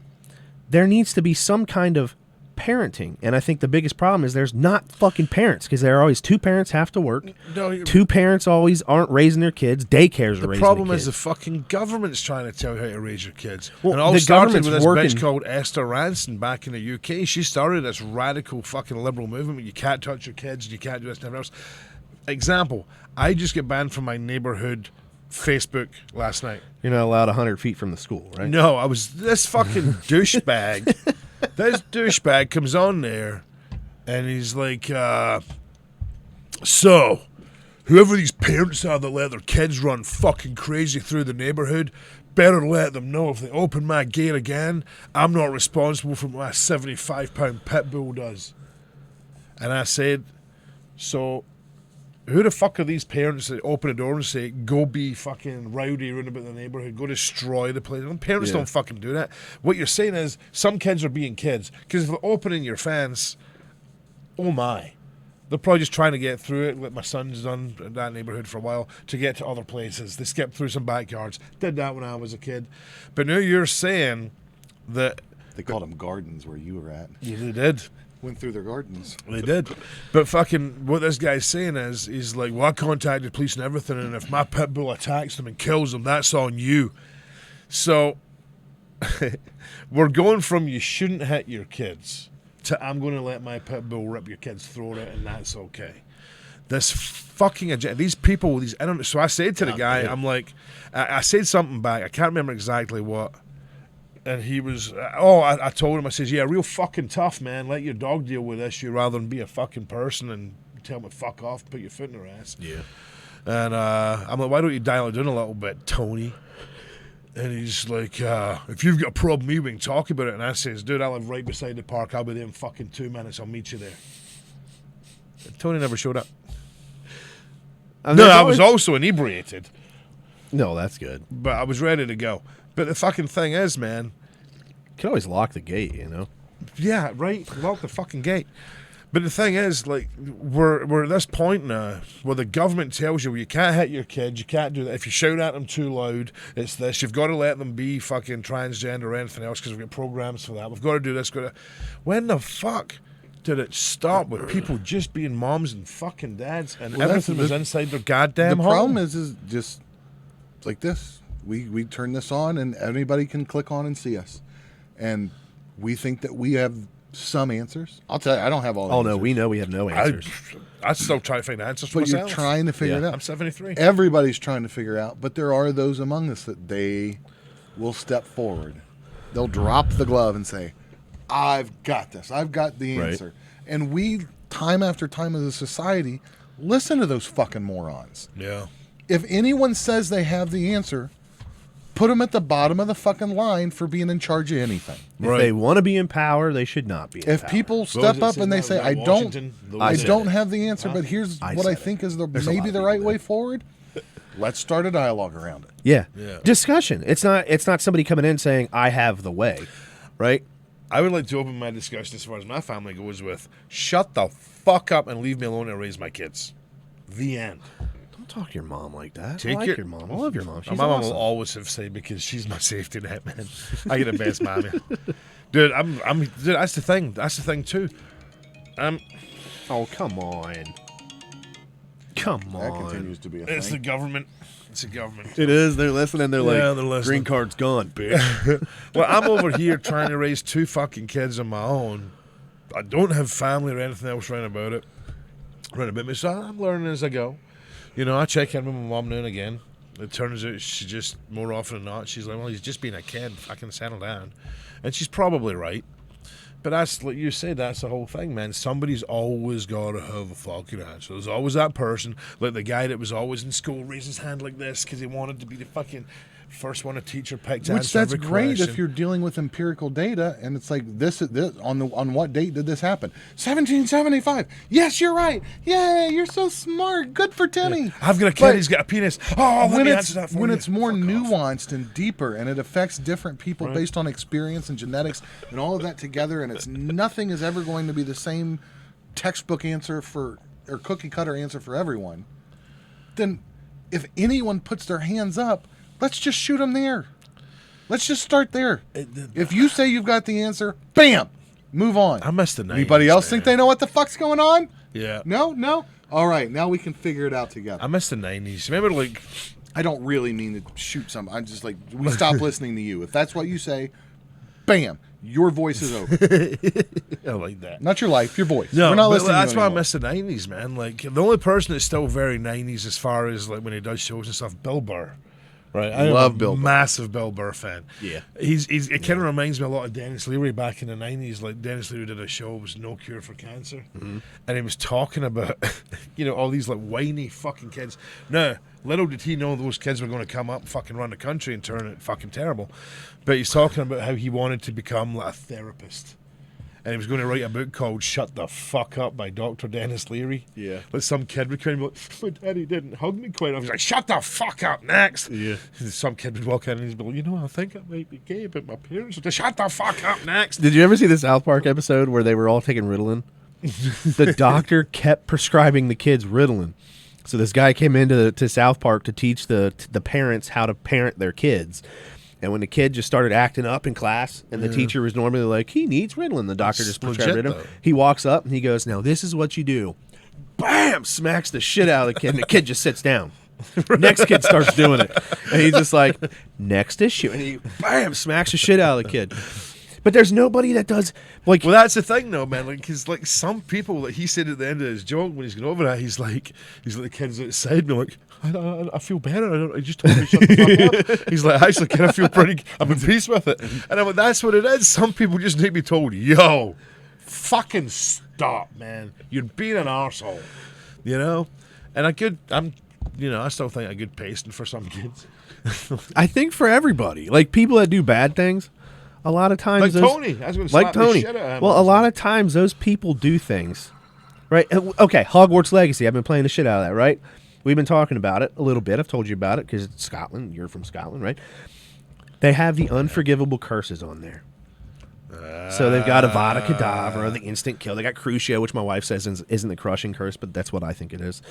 There needs to be some kind of parenting. And I think the biggest problem is there's not fucking parents because there are always two parents have to work. No, two parents always aren't raising their kids. Daycares are raising their kids. The problem is the fucking government's trying to tell you how to raise your kids. Well, and it all the started with government's this working. bitch called Esther Ranson back in the UK. She started this radical fucking liberal movement where you can't touch your kids and you can't do this and everything else. Example, I just get banned from my neighborhood Facebook last night. You're not allowed 100 feet from the school, right? No, I was this fucking douchebag. This douchebag comes on there, and he's like, "So, whoever these parents are that let their kids run fucking crazy through the neighborhood, better let them know if they open my gate again, I'm not responsible for what my 75-pound pit bull does." And I said, "So." Who the fuck are these parents that open a door and say, go be fucking rowdy around about the neighborhood, go destroy the place? Parents don't fucking do that. What you're saying is some kids are being kids. Because if they're opening your fence, oh my. They're probably just trying to get through it, like my son's done in that neighborhood for a while, to get to other places. They skipped through some backyards. Did that when I was a kid. But now you're saying that... They called them gardens where you were at. Yeah, they did. Went through their gardens. They did. But fucking what this guy's saying is, he's like, well, I contacted police and everything, and if my pit bull attacks them and kills them, that's on you. So we're going from you shouldn't hit your kids to I'm going to let my pit bull rip your kid's throat out and that's okay. This fucking agenda, these people, these internet. So I said to the guy, I'm like, I said something back. I can't remember exactly what. And he was, I told him, I says, yeah, real fucking tough, man. Let your dog deal with this, rather than be a fucking person and tell him to fuck off, put your foot in their ass. Yeah. And I'm like, why don't you dial it down a little bit, Tony? And he's like, if you've got a problem, we can talk about it. And I says, dude, I live right beside the park. I'll be there in fucking 2 minutes. I'll meet you there. And Tony never showed up. No, I was also inebriated. No, that's good. But I was ready to go. But the fucking thing is, man. You can always lock the gate, you know? Yeah, right. Lock the fucking gate. But the thing is, like, we're at this point now where the government tells you, well, you can't hit your kids, you can't do that. If you shout at them too loud, it's this. You've got to let them be fucking transgender or anything else because we've got programs for that. We've got to do this. When the fuck did it stop with people just being moms and fucking dads and everything was inside their goddamn home? The problem is just like this. We turn this on and anybody can click on and see us. And we think that we have some answers. I'll tell you, I don't have all the answers. No, we know we have no answers. I still try to find answers for but myself. You're trying to figure it out. I'm 73. Everybody's trying to figure out, but there are those among us that they will step forward. They'll drop the glove and say, I've got this. I've got the answer. Right. And we, time after time as a society, listen to those fucking morons. Yeah. If anyone says they have the answer, put them at the bottom of the fucking line for being in charge of anything. If they want to be in power, they should not be in If power. people step up and they say, I don't have the answer, but here's what I think is maybe the right way forward, let's start a dialogue around it. Yeah. Discussion. It's not somebody coming in saying, I have the way, right? I would like to open my discussion as far as my family goes with, shut the fuck up and leave me alone to raise my kids. The end. Don't talk to your mom like that. I like your mom. I love your mom. She's my mom awesome. will always have said, because she's my safety net, man. I get the best mommy. Dude, dude, that's the thing. That's the thing too. Oh, come on. Come That on. continues to be a It's the thing. government. It's the government. It is. They're listening. They're like, they're listening. green card's gone, bitch. Well, I'm over here trying to raise 2 fucking kids on my own. I don't have family or anything else right about me, so I'm learning as I go. You know, I check in with my mom now and again. It turns out she just, more often than not, she's like, well, he's just being a kid. Fucking settle down. And she's probably right. But that's, like you said, that's the whole thing, man. Somebody's always got to have a fucking answer. There's always that person, like the guy that was always in school, raised his hand like this because he wanted to be the fucking first one a teacher picked to Which answer that's every great question. if you're dealing with empirical data, and it's like this on what date did this happen? 1775. Yes, you're right. Yay, you're so smart. Good for Timmy. Yeah. I've got a kid. He's got a penis. Oh, let me answer that for when you. it's more Fuck nuanced and deeper, and it affects different people based on experience and genetics and all of that together, and it's nothing is ever going to be the same textbook answer or cookie cutter answer for everyone. Then, if anyone puts their hands up, let's just shoot them there. Let's just start there. If you say you've got the answer, bam, move on. I missed the 90s. Anybody else think they know what the fuck's going on? Yeah. No? All right, now we can figure it out together. I missed the 90s. Remember, like, I don't really mean to shoot some. I'm just like, we stop listening to you. If that's what you say, bam, your voice is over. I like that. Not your life, your voice. No, we're not but listening that's to you why I anymore. miss the 90s, man. Like, the only person that's still very 90s as far as, like, when he does shows and stuff, Bill Burr. Right, I Love am a Bill Burr. massive Bill Burr fan. Yeah. It kind of reminds me a lot of Dennis Leary back in the 90s. Like, Dennis Leary did a show, it was No Cure for Cancer. Mm-hmm. And he was talking about, all these, like, whiny fucking kids. Now, little did he know those kids were going to come up and fucking run the country and turn it fucking terrible. But he's talking about how he wanted to become, like, a therapist. And he was going to write a book called Shut the Fuck Up by Dr. Dennis Leary. Yeah. Like, some kid would come and be like, my daddy didn't hug me quite enough. He's like, shut the fuck up, next. Yeah. And some kid would walk in and he'd be like, I think I might be gay, but my parents would just shut the fuck up, next. Did you ever see the South Park episode where they were all taking Ritalin? The doctor kept prescribing the kids Ritalin. So this guy came into to South Park to teach the parents how to parent their kids. And when the kid just started acting up in class, and the teacher was normally like, he needs Ritalin, the doctor just prescribed legit, Ritalin. though. He walks up and he goes, now this is what you do. Bam! Smacks the shit out of the kid, and the kid just sits down. Next kid starts doing it. And he's just like, next issue. And he, bam, smacks the shit out of the kid. But there's nobody that does, like... Well, that's the thing, though, man. Like, because, like, some people, like, he said at the end of his joke when he's going over that, he's like, the kids outside me, like, I feel better. I just told me to shut the fuck up. He's like, actually, can I feel pretty... I'm in peace with it. And I'm like, that's what it is. Some people just need to be told, yo, fucking stop, man. You're being an arsehole. And I still think a good pacing for some kids. I think for everybody. Like, people that do bad things... A lot of times, like Tony, I was going to slap the shit out of him. Well, a lot of times those people do things, right? Okay, Hogwarts Legacy. I've been playing the shit out of that, right? We've been talking about it a little bit. I've told you about it because it's Scotland. You're from Scotland, right? They have the unforgivable curses on there. So they've got Avada Kedavra, the instant kill. They got Crucio, which my wife says isn't the crushing curse, but that's what I think it is.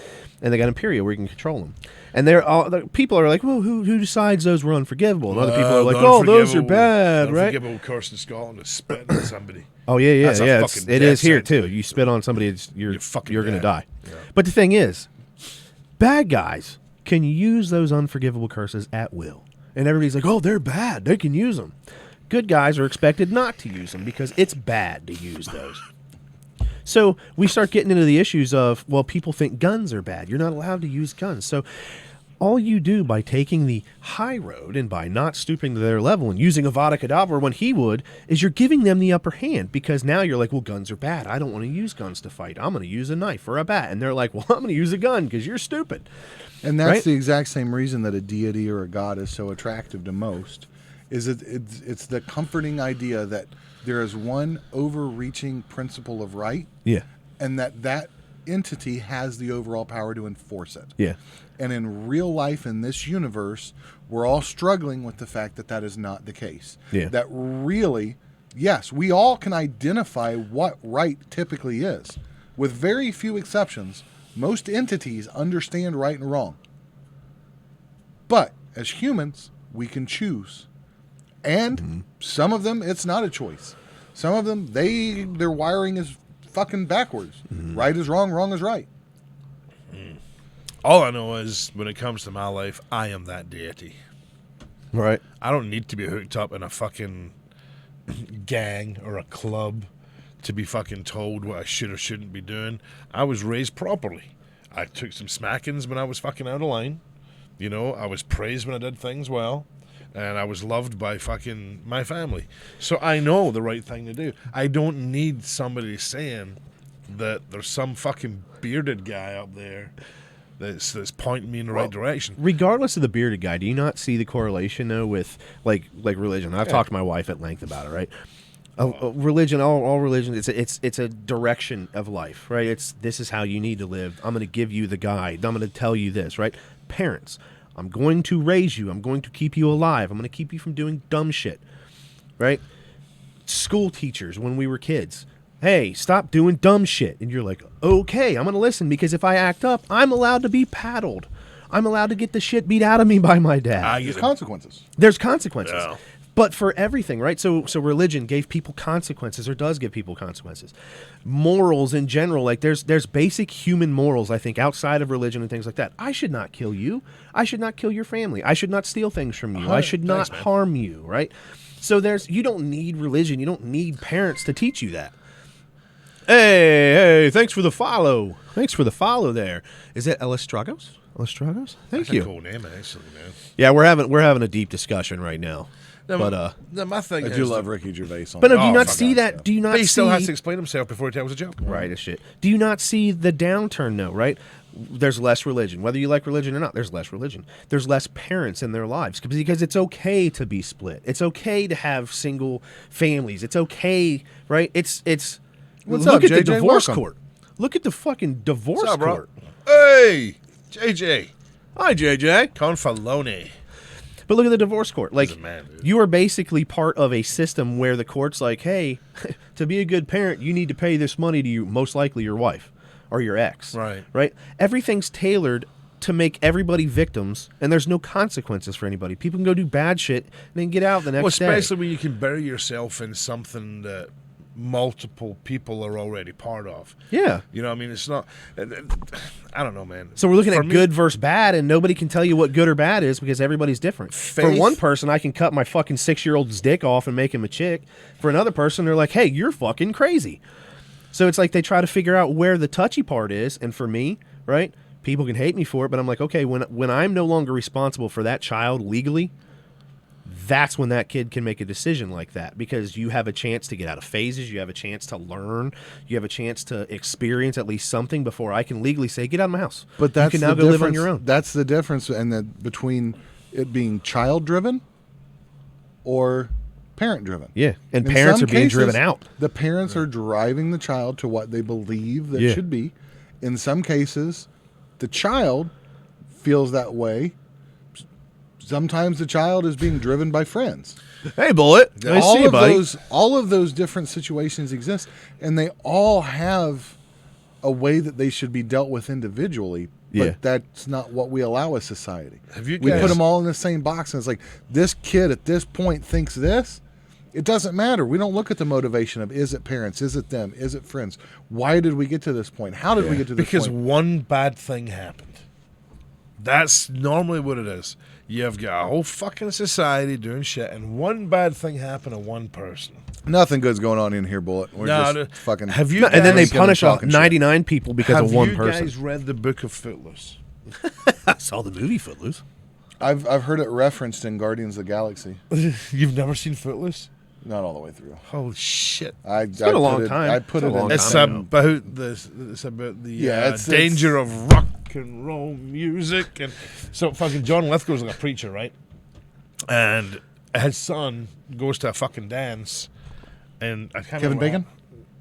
And they got Imperio, where you can control them. And people are like, well, who decides those were unforgivable? And other people are like, oh, those are bad, right? Unforgivable curse in Scotland is spitting on somebody. Oh, yeah. That's a fucking It death is here, sentence. too. You spit on somebody, you're going to dead. die. Yeah. But the thing is, bad guys can use those unforgivable curses at will. And everybody's like, oh, they're bad. They can use them. Good guys are expected not to use them because it's bad to use those. So we start getting into the issues of, well, people think guns are bad. You're not allowed to use guns. So all you do by taking the high road and by not stooping to their level and using Avada Kedavra when he would, is you're giving them the upper hand, because now you're like, well, guns are bad. I don't want to use guns to fight. I'm going to use a knife or a bat. And they're like, well, I'm going to use a gun because you're stupid. And that's the exact same reason that a deity or a god is so attractive to most, is it's the comforting idea that there is one overreaching principle of right, and that entity has the overall power to enforce it. Yeah. And in real life, in this universe, we're all struggling with the fact that that is not the case. Yeah. That really, yes, we all can identify what right typically is. With very few exceptions, most entities understand right and wrong. But as humans, we can choose. And some of them, it's not a choice. Some of them, their wiring is fucking backwards. Right is wrong, wrong is right. All I know is, when it comes to my life, I am that deity. Right. I don't need to be hooked up in a fucking gang or a club to be fucking told what I should or shouldn't be doing. I was raised properly. I took some smackings when I was fucking out of line. You know, I was praised when I did things well. And I was loved by fucking my family. So I know the right thing to do. I don't need somebody saying that there's some fucking bearded guy up there that's pointing me in the right direction. Regardless of the bearded guy, do you not see the correlation though with like religion? I've talked to my wife at length about it, right? Religion, all religion, it's a direction of life, right? This is how you need to live. I'm going to give you the guide. I'm going to tell you this, right? Parents, I'm going to raise you. I'm going to keep you alive. I'm going to keep you from doing dumb shit, right? School teachers, when we were kids, hey, stop doing dumb shit. And you're like, okay, I'm going to listen, because if I act up, I'm allowed to be paddled. I'm allowed to get the shit beat out of me by my dad. There's consequences. There's consequences. Yeah. But for everything, right? So religion gave people consequences, or does give people consequences. Morals in general, like there's basic human morals, I think, outside of religion and things like that. I should not kill you. I should not kill your family. I should not steal things from you. I should not harm you, right? So you don't need religion. You don't need parents to teach you that. Hey, thanks for the follow. Thanks for the follow there. Is that Estragos? Thank That's you. a cool name, actually, man. Yeah, we're having a deep discussion right now. No, But no, my thing I is, do love Ricky Gervais on But no, that. do you not fuck see yeah. that? Do you not But he see? still has to explain himself before he tells a joke. Right as shit. Do you not see the downturn though? Right? There's less religion, whether you like religion or not. There's less religion. There's less parents in their lives because it's okay to be split. It's okay to have single families. It's okay, right? It's. What's look up, at the JJ? divorce Welcome. court. Look at the fucking divorce What's up, bro? court. Hey, JJ. Hi, JJ. Confalone. But look at the divorce court. Like, He's a man, dude. you are basically part of a system where the court's like, hey, to be a good parent, you need to pay this money to you, most likely your wife or your ex. Right. Right? Everything's tailored to make everybody victims, and there's no consequences for anybody. People can go do bad shit and then get out the next day. Especially when you can bury yourself in something that multiple people are already part of. Yeah. You know what I mean? It's not... I don't know, man. So we're looking For at me- good versus bad, and nobody can tell you what good or bad is because everybody's different. For Faith- one person, I can cut my fucking 6-year-old's dick off and make him a chick. For another person, they're like, hey, you're fucking crazy. So it's like they try to figure out where the touchy part is, and for me, right, people can hate me for it, but I'm like, okay, when I'm no longer responsible for that child legally, that's when that kid can make a decision like that, because you have a chance to get out of phases, you have a chance to learn, you have a chance to experience at least something before I can legally say, get out of my house. But that's you can now the go difference. live on your own. That's the difference, between it being child driven or parent driven. Yeah, and In parents some are being cases, driven out. The parents are driving the child to what they believe that Yeah. should be. In some cases, the child feels that way. Sometimes the child is being driven by friends. Hey, Bullet. Nice to see you, buddy. All of those different situations exist, and they all have a way that they should be dealt with individually. But Yeah. that's not what we allow as society. Have you We guys- put them all in the same box, and it's like, this kid at this point thinks this. It doesn't matter. We don't look at the motivation of, is it parents? Is it them? Is it friends? Why did we get to this point? How did we get to this Because point? one bad thing happened. That's normally what it is. You've got a whole fucking society doing shit, and one bad thing happened to one person. Nothing good's going on in here, Bullet. We're No, just fucking... have you No, and then they guys- punish talking shit. 99 people because have of one you person. guys read the book of Footloose? I saw the movie Footloose. I've heard it referenced in Guardians of the Galaxy. You've never seen Footloose? Not all the way through. Holy shit! It's been a long time. I put it in. It's about this. It's about the danger of rock and roll music, and so fucking John Lithgow's like a preacher, right? And his son goes to a fucking dance, and I can't Kevin remember Bacon?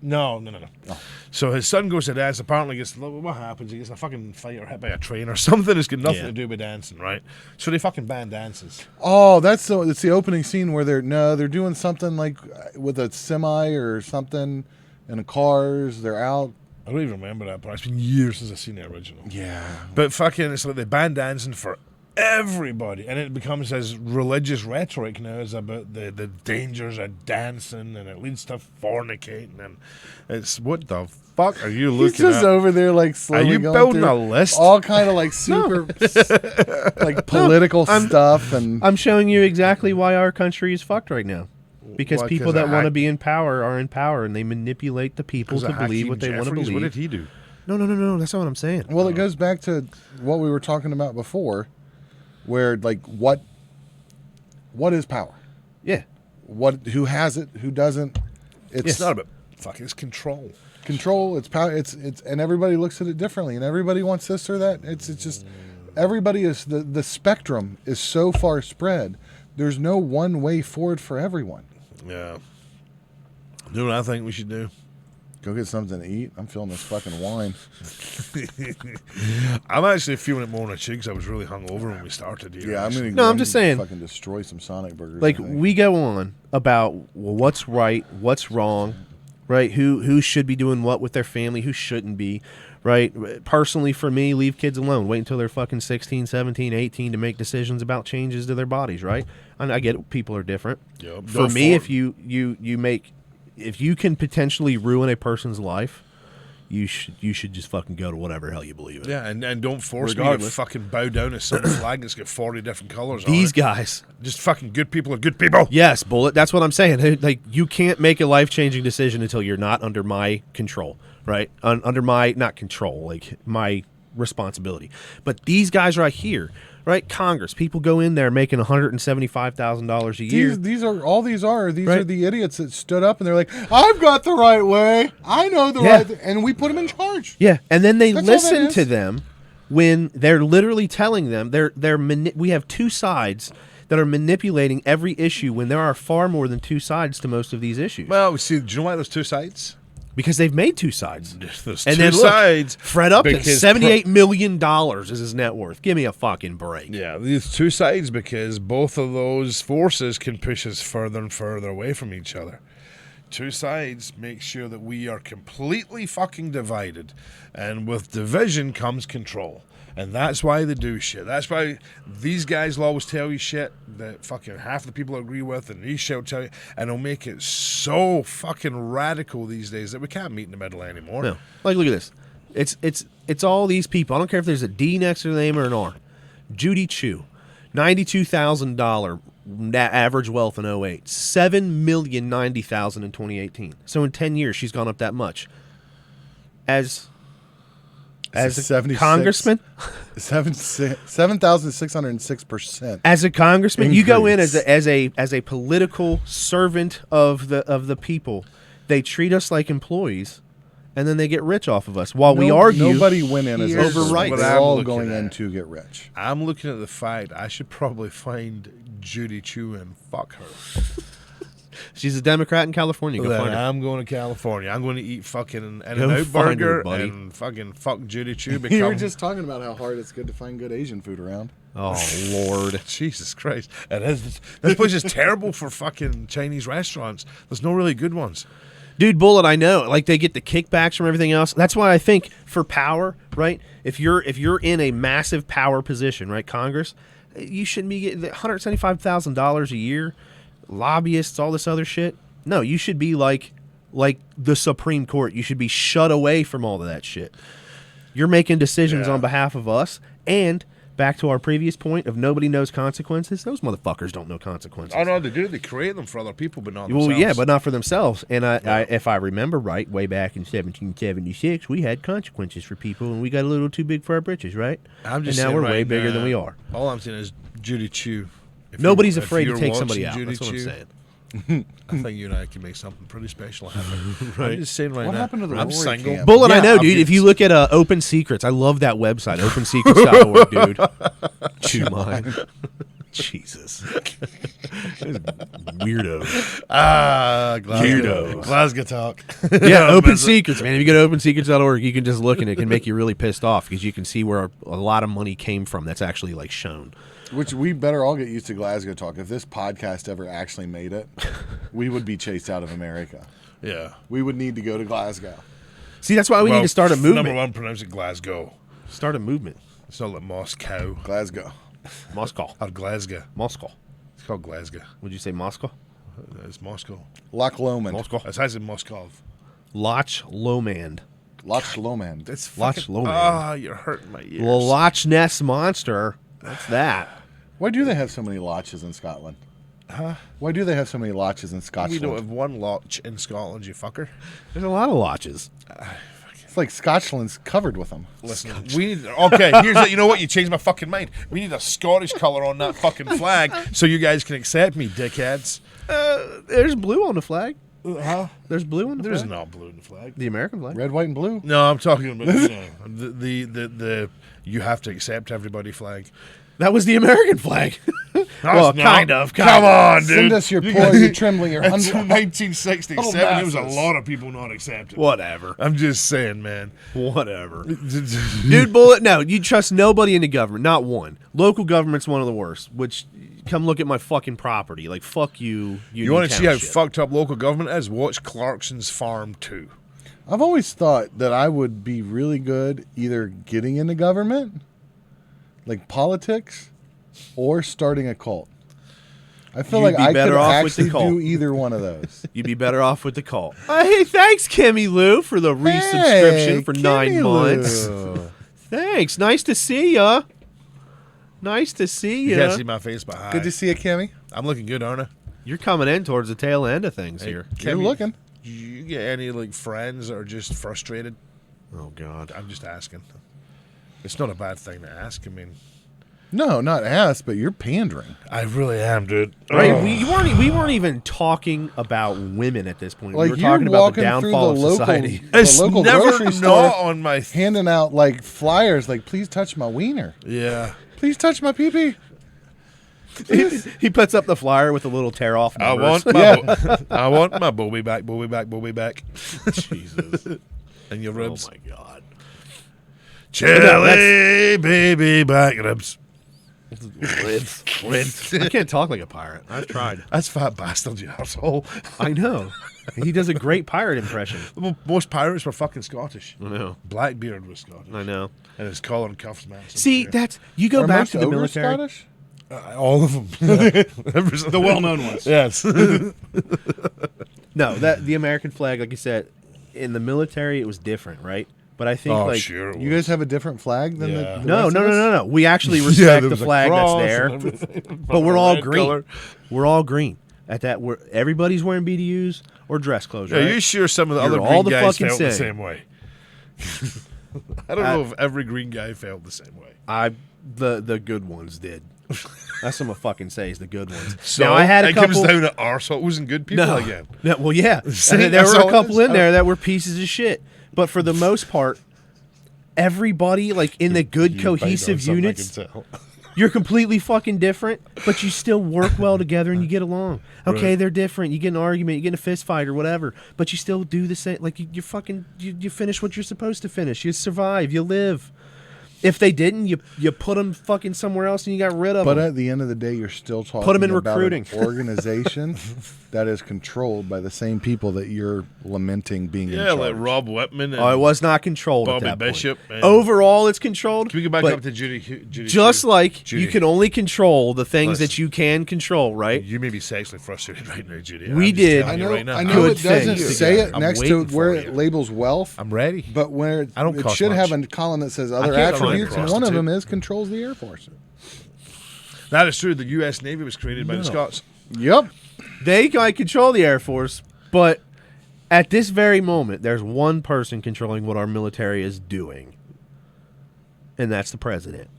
No. Oh. So his son goes to dance. Apparently, what happens? He gets in a fucking fight or hit by a train or something. It's got nothing to do with dancing, right? So they fucking ban dances. Oh, it's the opening scene where they're doing something like with a semi or something in the cars. They're out. I don't even remember that part. It's been years since I've seen the original. Yeah. But fucking, it's like they ban dancing for everybody, and it becomes as religious rhetoric now is about the dangers of dancing, and it leads to fornicating, and it's what the fuck are you looking He's just at? over there like slowly Are you going building through a list? all kind of like super like political stuff, and I'm showing you exactly why our country is fucked right now. Because Why, people 'cause that of want to Hack- be in power are in power, and they manipulate the people to believe what they want to Jeffries, believe. What did he do? No. That's not what I'm saying. well, it goes back to what we were talking about before, where like what is power? Yeah. Who has it? Who doesn't? It's not about fucking. It's control. Control. It's power. It's and everybody looks at it differently, and everybody wants this or that. It's just everybody is the spectrum is so far spread. There's no one way forward for everyone. Yeah. You know what I think we should do? Go get something to eat. I'm feeling this fucking wine. I'm actually feeling it more on a cheek because I was really hungover when we started here. Yeah, I'm gonna. No, I'm just saying. Fucking destroy some Sonic burgers. Like I think. we go on about what's right, what's wrong, right? Who should be doing what with their family, who shouldn't be, right? Personally, for me, leave kids alone. Wait until they're fucking 16, 17, 18 to make decisions about changes to their bodies, right? And I get it, people are different. Yep. For me, if you can potentially ruin a person's life, you should just fucking go to whatever hell you believe in. Yeah, and don't force me to Regardless. fucking bow down to some flag that's got 40 different colors on These it. guys. Just fucking good people are good people. Yes, Bullet. That's what I'm saying. Like, you can't make a life-changing decision until you're not under my control, right? Under my, not control, like my responsibility. But these guys right here, right? Congress, people go in there making $175,000 a year. These are Right. the idiots that stood up and they're like, I've got the right way. I know the right, and we put them in charge. Yeah, and then they That's all that listen is. to them when they're literally telling them we have two sides that are manipulating every issue when there are far more than two sides to most of these issues. Well, see, do you know why there's two sides? Because they've made two sides. There's And two then look, sides. Fred Upton, because $78 million is his net worth. Give me a fucking break. Yeah, these two sides because both of those forces can push us further and further away from each other. Two sides make sure that we are completely fucking divided. And with division comes control. And that's why they do shit. That's why these guys will always tell you shit that fucking half the people agree with, and these shit will tell you, and they'll make it so fucking radical these days that we can't meet in the middle anymore. No. Like, look at this. It's all these people. I don't care if there's a D next to the name or an R. Judy Chu, $92,000 average wealth in 08. $7,090,000 in 2018. So in 10 years, she's gone up that much. As a 76 congressman, 7,606%. as a congressman, you go in Increase. as a political servant of the people. They treat us like employees, and then they get rich off of us. While we argue, Nobody went in as a Here's servant. what They're I'm all looking going at. in to get rich. I'm looking at the fact I should probably find Judy Chu and fuck her. she's a Democrat in California. Go Then find her. I'm going to California. I'm going to eat fucking an Go In-N-Out find her, burger buddy. and fucking fuck Judy Chu. You were just talking about how hard it's good to find good Asian food around. Oh Lord. Jesus Christ. It is, this place is terrible for fucking Chinese restaurants. There's no really good ones. Dude, Bullet, I know. Like, they get the kickbacks from everything else. That's why I think for power, right? If you're in a massive power position, right, Congress, you shouldn't be getting $175,000 a year, lobbyists, all this other shit. No, you should be like the Supreme Court. You should be shut away from all of that shit. You're making decisions on behalf of us, and back to our previous point of nobody knows consequences. Those motherfuckers don't know consequences. Oh no, they do. They create them for other people, but not Well, themselves. yeah, but not for themselves. And I, if I remember right, way back in 1776, we had consequences for people, and we got a little too big for our britches, right? I'm just and now saying we're way right bigger now, than we are. All I'm saying is Judy Chew. Nobody's If afraid to you're take somebody watching out. Judy That's what I'm Chew, saying. I think you and I can make something pretty special happen. Right. I'm just saying right What now. happened to the I'm Rory single. camp? Bullet, I know, I'm dude. If you getting- look at Open Secrets, I love that website, opensecrets.org, dude. Chew mine. Jesus. Weirdo. Glasgow. Glasgow talk. Yeah, Open Secrets, man. If you go to opensecrets.org, you can just look and it can make you really pissed off because you can see where a lot of money came from that's actually like shown. Which we better all get used to Glasgow talk. If this podcast ever actually made it, we would be chased out of America. Yeah. We would need to go to Glasgow. See, that's why we need to start a movement. Number one, pronounce it Glasgow. Start a movement. It's not like Moscow. Glasgow. Moscow. Or Glasgow. Moscow. It's called Glasgow. Would you say Moscow? It's Moscow. Loch Lomond. Moscow. It's as in Moscow. Loch Lomond. Loch Lomond. It's Loch fucking... Lomond. Ah, you're hurting my ears. Loch Ness Monster. What's that? Why do they have so many loches in Scotland? Huh? Why do they have so many loches in We Scotland? don't have one loch in Scotland, you fucker. There's a lot of loches. It's like Scotland's covered with them. Listen, we need... Okay, here's the... You know what? You changed my fucking mind. We need a Scottish colour on that fucking flag so you guys can accept me, dickheads. There's blue on the flag. Huh? There's blue on the There's flag. not blue in the flag. The American flag. Red, white, and blue. No, I'm talking about the you have to accept everybody flag. That was the American flag. Well, kind of. Come on, dude. Send us your poor, your trembling, your It's hundred. 1967. There was a masses. lot of people not accepted. Whatever. I'm just saying, man. Whatever. Dude, Bullet, no, you trust nobody in the government. Not one. Local government's one of the worst, which, come look at my fucking property. Like, fuck you. You want to see how fucked up local government is? Watch Clarkson's Farm 2. I've always thought that I would be really good either getting into government, like politics, or starting a cult. I feel You'd like be I could better off with the actually cult. do either one of those. You'd be better off with the call. Hey, thanks, Kimmy Lou, for the resubscription for 9 months. Thanks. Nice to see ya. Nice to see You ya. can't see my face, but hi. Good to see you, Kimmy. I'm looking good, aren't I? You're coming in towards the tail end of things here. You're looking. Do you get any like friends that are just frustrated? Oh, God. I'm just asking. It's not a bad thing to ask. I mean, No, not ass, but you're pandering. I really am, dude. Right, Oh. we weren't even talking about women at this point. Like, we were you're talking about the walking through downfall the of local, society. the It's local never grocery not store, on my. handing out like flyers, like "Please touch my wiener, Yeah. please touch my pee-pee." He puts up the flyer with a little tear off. I numbers. want my I want my Bobby back, Bobby back, Bobby back. Jesus. And your Oh ribs. my God. Chili baby back ribs. Ribs. I can't talk like a pirate. I've tried. That's fat bastard, you asshole. I know. He does a great pirate impression. Most pirates were fucking Scottish. I know. Blackbeard was Scottish. I know. And his collar and cuffs, man. See, that's you go Are back most to the ogres military. Scottish? All of them. The well-known ones. Yes. No, that the American flag, like you said, in the military it was different, right? But I think Oh, like sure. You guys have a different flag than Yeah. the no, rest no, of no, us? no, no. We actually Yeah, respect there the was a flag that's cross there, and everything. but we're all Red green. color. We're all green. At that, we're everybody's wearing BDUs or dress clothes, Yeah, right? you sure some of the You're other all green the guys fucking felt the same. same way? I don't know if every green guy felt the same way. The good ones did. That's what I'm fucking say is the good ones. So now I had a it couple. comes down to arseholes and good people No. again. No, well, yeah. See, And there that's were all a it couple is. in there that were pieces of shit. But for the most part, everybody, like in the good cohesive units, you're completely fucking different, but you still work well together and you get along. Okay, Right. they're different. You get in an argument, you get in a fist fight or whatever, but you still do the same. Like you fucking you finish what you're supposed to finish. You survive. You live. If they didn't, you put them fucking somewhere else and you got rid of But them. at the end of the day, you're still talking Put 'em in about recruiting. an organization that is controlled by the same people that you're lamenting being in Yeah, charge. like Rob Whitman and Oh, it was not controlled Bobby at that point. Bishop and- Overall, it's controlled. Can we go back but up to Judy just Chu? like Judy. you can only control the things Listen. that you can control, right? You may be sexually frustrated right now, Judy. We I'm just did. telling I you know, right now. I know Good it doesn't things say together. it I'm next to waiting where for it you. labels wealth, I'm ready. but where I don't it cost should have much. a column that says other can't attributes. athletes, and one of them controls the Air Force. That is true. The U.S. Navy was created by the Scots. Yep. They might control the Air Force, but at this very moment, there's one person controlling what our military is doing, and that's the president.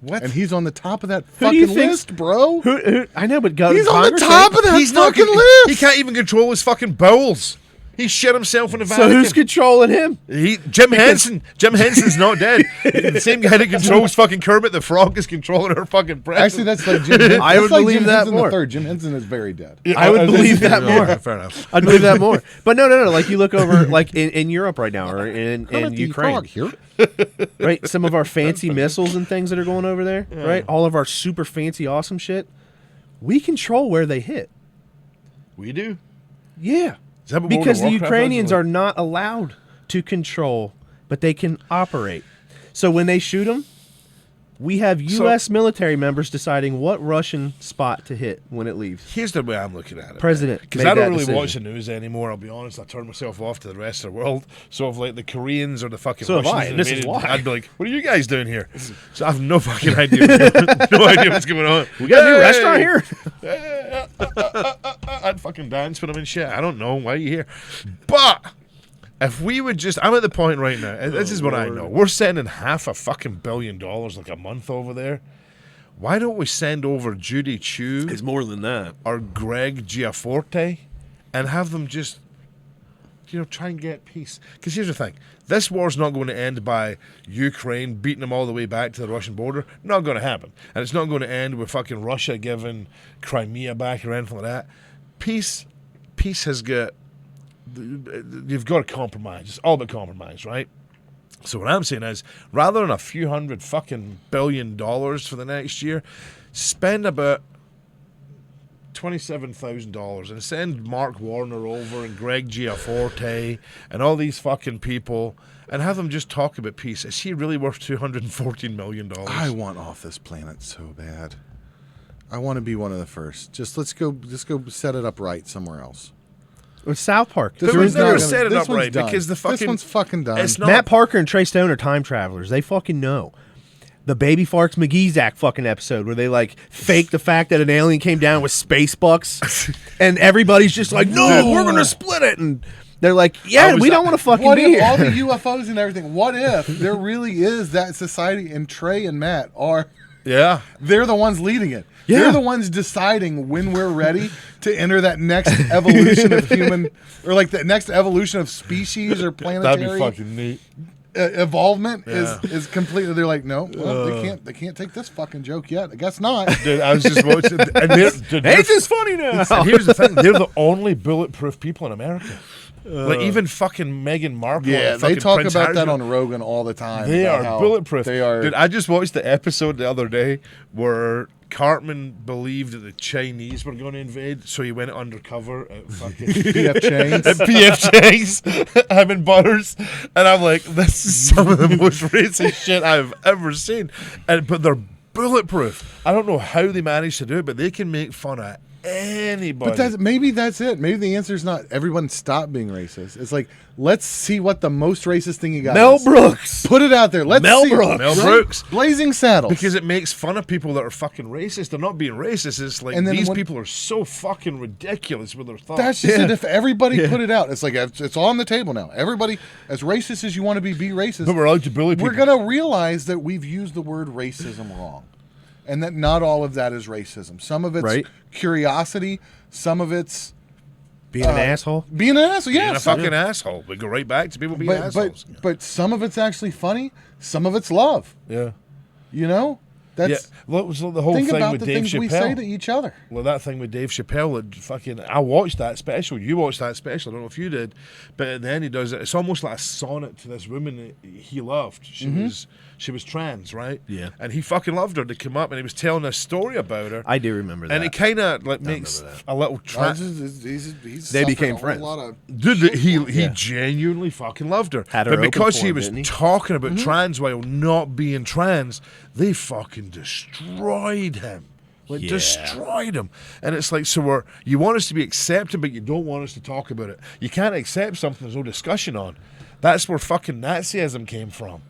What? And he's on the top of that fucking list, bro. Who, I know, but he's on the top of that fucking list. He can't even control his fucking bowels. He shit himself in the Vatican. So who's controlling him? Jim Henson. Jim Henson's not dead. The same guy that controls fucking Kermit the Frog is controlling our fucking president. Actually, that's like Jim Henson. I would believe that more. The third. Jim Henson is very dead. Yeah, I would believe that more. Fair enough. I'd believe that more. But no. Like you look over, like in Europe right now, or in Ukraine. Frog here. Right? Some of our fancy missiles and things that are going over there, right? All of our super fancy, awesome shit. We control where they hit. We do? Yeah. Because the Ukrainians are not allowed to control, but they can operate. So when they shoot them, we have U.S. military members deciding what Russian spot to hit when it leaves. Here's the way I'm looking at it. President, because I don't really watch the news anymore, I'll be honest. I turn myself off to the rest of the world. So if like the Koreans or the fucking Russians, this is why. I'd be like, what are you guys doing here? So I have no fucking idea. No idea what's going on. We got a new restaurant here. I'd fucking dance with them and shit. I don't know why you here. But if we would just, I'm at the point right now, and this is what I know. We're sending $500 million like a month over there. Why don't we send over Judy Chu? It's more than that. Or Greg Giaforte and have them just, try and get peace. Because here's the thing. This war's not going to end by Ukraine beating them all the way back to the Russian border. Not going to happen. And it's not going to end with fucking Russia giving Crimea back or anything like that. Peace has got, you've got to compromise. It's all about compromise, right? So what I'm saying is, rather than a few $100 billion for the next year, spend about $27,000 and send Mark Warner over and Greg Giaforte and all these fucking people and have them just talk about peace. Is he really worth $214 million? I want off this planet so bad. I want to be one of the first. Let's go set it up right somewhere else. With South Park. But we've never set it up right because this one's fucking done. Matt Parker and Trey Stone are time travelers. They fucking know. The Baby Farts McGeezack fucking episode where they like fake the fact that an alien came down with space bucks and everybody's just like, no, we're going to split it. And they're like, yeah, we don't want to fucking be here. All the UFOs and everything, what if there really is that society and Trey and Matt are... Yeah. They're the ones leading it. Yeah. They're the ones deciding when we're ready to enter that next evolution of human, or like the next evolution of species or planetary. That'd be fucking neat. Evolvement is completely. They're like, no, well, they can't take this fucking joke yet. I guess not. Dude, I was just watching. And it's just funny now. And here's the thing: they're the only bulletproof people in America. Like even fucking Meghan Markle. Yeah, they talk Prince about that on Rogan all the time. They are bulletproof. They are. Dude, I just watched the episode the other day where Cartman believed that the Chinese were going to invade, so he went undercover at fucking PF Chang's. At PF Chang's, him and Butters, and I'm like, this is some of the most racist shit I've ever seen. But they're bulletproof. I don't know how they managed to do it, but they can make fun of anybody. But maybe that's it. Maybe the answer is not everyone stop being racist. It's like, let's see what the most racist thing you got Mel is. Brooks. Put it out there. Let's see. Mel Brooks. Blazing Saddles. Because it makes fun of people that are fucking racist. They're not being racist. It's like these people are so fucking ridiculous with their thoughts. That's just it. If everybody put it out, it's like it's on the table now. Everybody, as racist as you want to be racist. But we're allowed to bully people. We're going to realize that we've used the word racism wrong. And that not all of that is racism. Some of it's curiosity. Some of it's being an asshole. Being an asshole, yeah. Being a fucking asshole. We go right back to people being assholes. But some of it's actually funny. Some of it's love. Yeah. You know? That's what was the whole thing with Dave Chappelle? Think about the things we say to each other. Well, that thing with Dave Chappelle, I watched that special. You watched that special. I don't know if you did. But at the end he does it. It's almost like a sonnet to this woman that he loved. She was trans, right? Yeah. And he fucking loved her to come up and he was telling a story about her. I do remember that. And it kind of like makes a little they became friends. Dude, he genuinely fucking loved her. Had her but because he him, was talking about trans while not being trans, they fucking destroyed him. Destroyed him. And it's like, so you want us to be accepted, but you don't want us to talk about it. You can't accept something there's no discussion on. That's where fucking Nazism came from.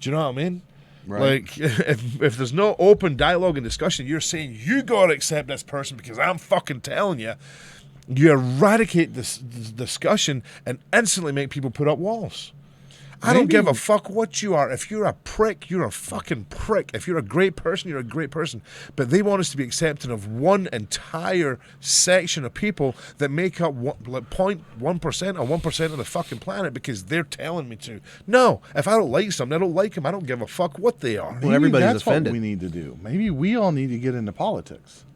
Do you know what I mean? Right. Like, if there's no open dialogue and discussion, you're saying you got to accept this person because I'm fucking telling you. You eradicate this discussion and instantly make people put up walls. I don't give a fuck what you are. If you're a prick, you're a fucking prick. If you're a great person, you're a great person. But they want us to be accepting of one entire section of people that make up 0.1% or 1% of the fucking planet because they're telling me to. No, if I don't like something, I don't like them. I don't give a fuck what they are. Well, everybody's that's offended. What we need to do. Maybe we all need to get into politics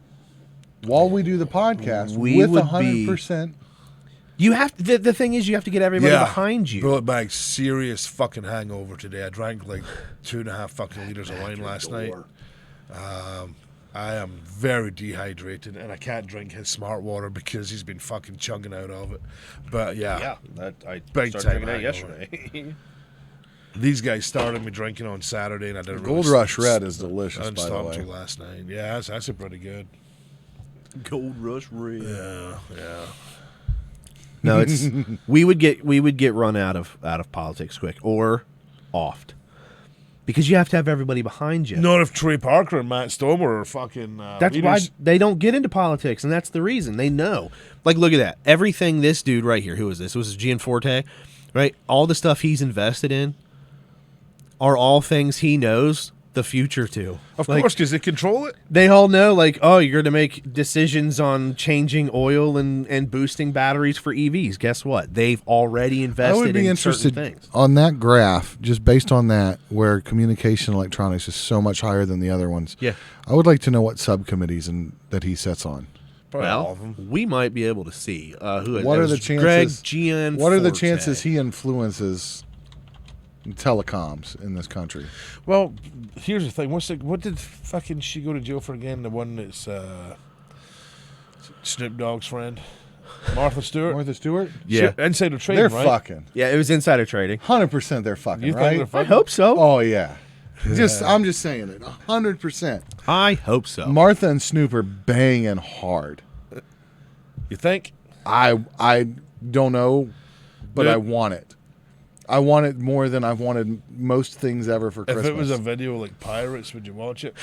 while we do the podcast. We with would 100%. You have to, the thing is, you have to get everybody behind you. Brought back serious fucking hangover today. I drank like 2.5 fucking liters of wine last night. I am very dehydrated, and I can't drink his smart water because he's been fucking chugging out of it. But I big started time drinking that hangover. yesterday. These guys started me drinking on Saturday, and I didn't. Gold really Rush Red is delicious, I didn't by the stop way. until last night. Yeah, that's actually pretty good. Gold Rush Red. Yeah. No, it's we would get run out of politics quick or oft because you have to have everybody behind you. Not if Trey Parker and Matt Stomer are fucking. That's leaders. why they don't get into politics, and that's the reason. They know. Like, look at that. Everything this dude right here, who is this? This is Gianforte, right? All the stuff he's invested in are all things he knows the future to. Of course, because they control it. They all know, like, oh, you're going to make decisions on changing oil and boosting batteries for EVs. Guess what? They've already invested I would be in interested certain things. on that graph, just based on that, where communication electronics is so much higher than the other ones. Yeah. I would like to know what subcommittees that he sets on. Probably all Well, of them. we might be able to see who. What are the chances? Greg Gianforte. What are the chances he influences telecoms in this country? Well, here's the thing. What did fucking she go to jail for again? The one that's Snoop Dogg's friend, Martha Stewart. Martha Stewart? Yeah. Insider trading, They're right? fucking. Yeah, it was insider trading. 100% they're fucking, You think right? they're I fucking? hope so. Oh, yeah. I'm just saying it. 100%. I hope so. Martha and Snoop are banging hard. You think? I don't know, but Yeah. I want it. I want it more than I've wanted most things ever for Christmas. If it was a video like Pirates, would you watch it?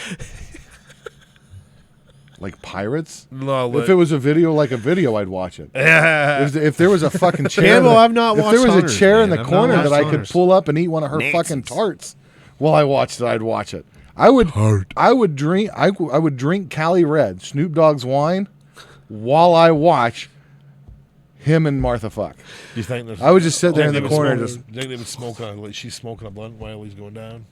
Like Pirates? No. If it was a video like a video, I'd watch it. Yeah. If there was a fucking chair, Campbell, I've not if watched there was Hunters, a chair in man. the I've not corner watched that I could Hunters. pull up and eat one of her fucking tarts while I watched it, I'd watch it. I would drink Cali Red, Snoop Dogg's wine, while I watch him and Martha fuck. You think there's? I would just sit there in Think the they would corner, smoke- think they would smoke like she's smoking a blunt while he's going down.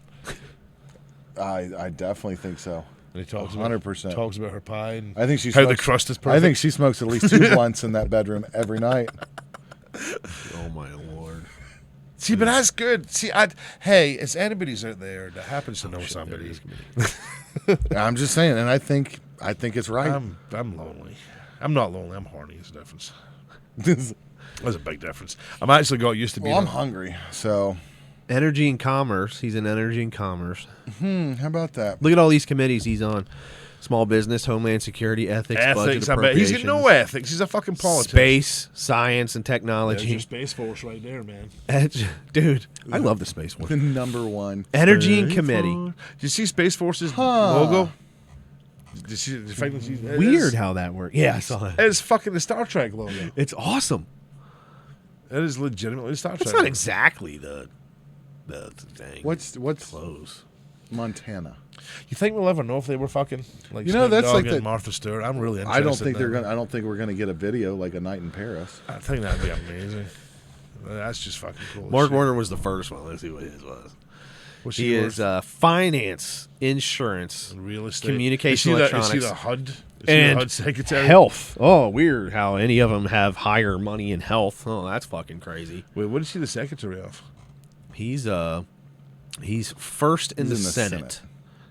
I definitely think so. And he talks 100%. talks about her pie and I think she how the smokes, crust is I perfect. think she smokes at least 2 blunts in that bedroom every night. Oh my lord. See, but that's good. See, hey, it's anybody's out there that happens to know somebody. I'm just saying, and I think it's right. I'm lonely. I'm not lonely. I'm horny. It's a difference. Well, There's a big difference. I'm actually got used to being. I'm hungry, so Energy and commerce. He's in energy and commerce. how about that? Look at all these committees he's on: small business, homeland security, ethics, budget I bet he's got no appropriations, ethics. He's a fucking politician. space, science, and There's technology. your Space Force right there, man. Dude, I love the Space Force. The number one. Energy and committee. Did you see Space Force's logo? Did you see, Weird how that works. Yeah, I saw that. It's fucking the Star Trek logo. It's awesome. It is legitimately the Star Trek. It's not logo. exactly the thing. What's close? Montana? You think we'll ever know if they were fucking like You know, Snoop that's Dogg like and the- Martha Stewart? I'm really interested. I don't think in that. I don't think we're gonna get a video like A Night in Paris. I think that'd be amazing. That's just fucking cool. as Mark shit. Warner was the first one. Let's see what his was. What's He yours? is finance, insurance, real estate, communication Is electronics, he the HUD? Is he the and HUD secretary? health. Oh, weird how any of them have higher money in health. Oh, that's fucking crazy. Wait, what is he the secretary of? He's first in the He's in the Senate. Senate.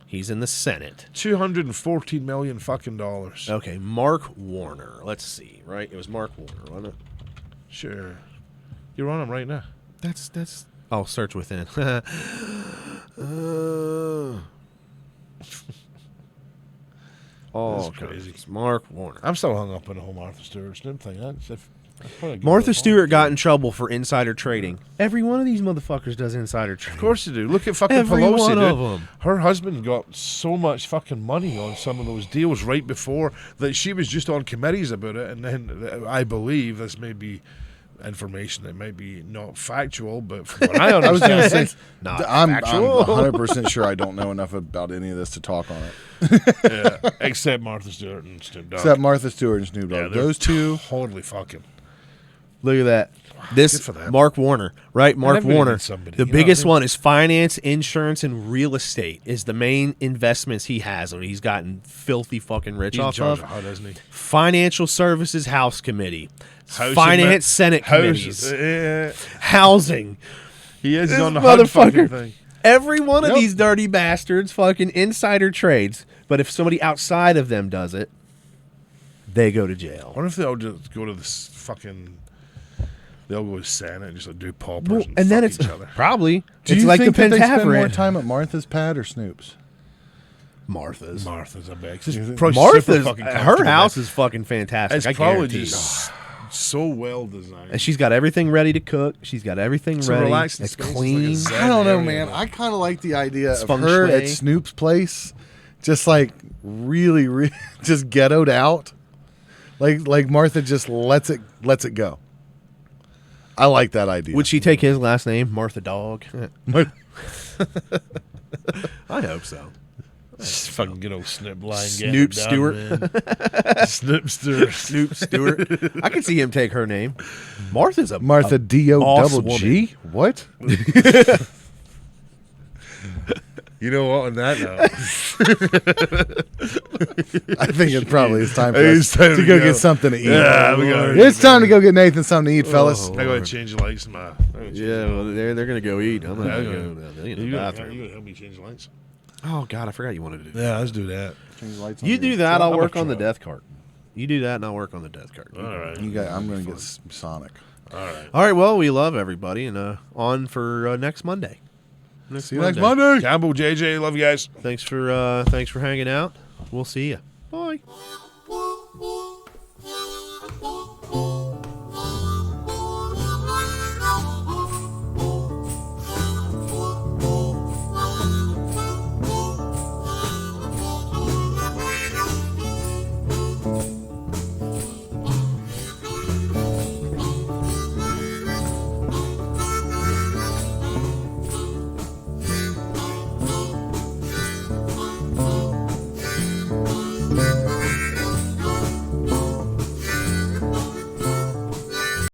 He's in the Senate. $214 million fucking dollars. Okay, Mark Warner. Let's see. Right, it was Mark Warner, wasn't it? Sure, you're on him right now. That's. Oh, search within. Oh, That's crazy. it's Mark Warner. I'm still hung up on the whole Martha Stewart Snoop thing. Martha Stewart got in trouble for insider trading. Every one of these motherfuckers does insider trading. Of course they do. Look at fucking Every Pelosi, one dude. of them. Her husband got so much fucking money on some of those deals right before that she was just on committees about it, and then I believe this may be information that might be not factual, but from what I I was going to understand, say, Not I'm factual. 100% sure I don't know enough about any of this to talk on it. yeah, except Martha Stewart and Snoop Dogg. Except Martha Stewart and Snoop Yeah, Dogg. they're Those two. totally fucking. Look at that. Good This for them. Mark Warner, right? Mark everybody Warner. needs somebody, The you know what I biggest mean? one is finance, insurance, and real estate is the main investments he has. I mean, he's gotten filthy fucking rich He's in off charge of. of HUD, isn't he? Financial Services House Committee, House Finance admi- Senate House- committees, Housing. he is This on the HUD fucking motherfucker. thing. Every one of Yep. these dirty bastards fucking insider trades. But if somebody outside of them does it, they go to I jail. wonder if they'll just go to this fucking. They'll go to Senate and just like, do paupers Well, and and then fuck it's each other. probably Do it's you like think the that they spend more Pentaverate. time at Martha's pad or Snoop's? Martha's. Martha's a bag. think- Probably Martha's super fucking her comfortable. house is fucking fantastic. It's I probably guarantee. just so well designed. And she's got everything ready to cook. She's got everything It's a ready. relaxing It's space. It's like a clean. zen- I don't know, area, man. though. I kind of like the idea It's of feng her shui. at Snoop's place, just like really just ghettoed out. Like Martha just lets it go. I like that idea. Would she take his last name, Martha Dog? I hope so. Just fucking good old Snip line. Snoop Stewart. Snoop Stewart. Snoop Stewart. I can see him take her name. Martha's a Martha D O boss double G? What? You know what? On that note, I think it probably is time for It's us time to to go go. get something to eat. Yeah, we gotta It's time to go get Nathan something to eat, fellas. Oh. I gotta change the lights in my. Yeah, well, they're gonna go eat. I'm not Yeah, gonna yeah. go in the You gotta bathroom. help me change the lights. Oh God, I forgot you wanted to do that. Yeah, let's do that. You do that, I'll I'm work a on the troll. death cart. You do that, and I'll work on the death cart. All right. I'm going to get Sonic. All right. All right. Well, we love everybody, and on for next Monday. See you next Monday. Campbell, JJ, love you guys. Thanks for hanging out. We'll see you. Bye.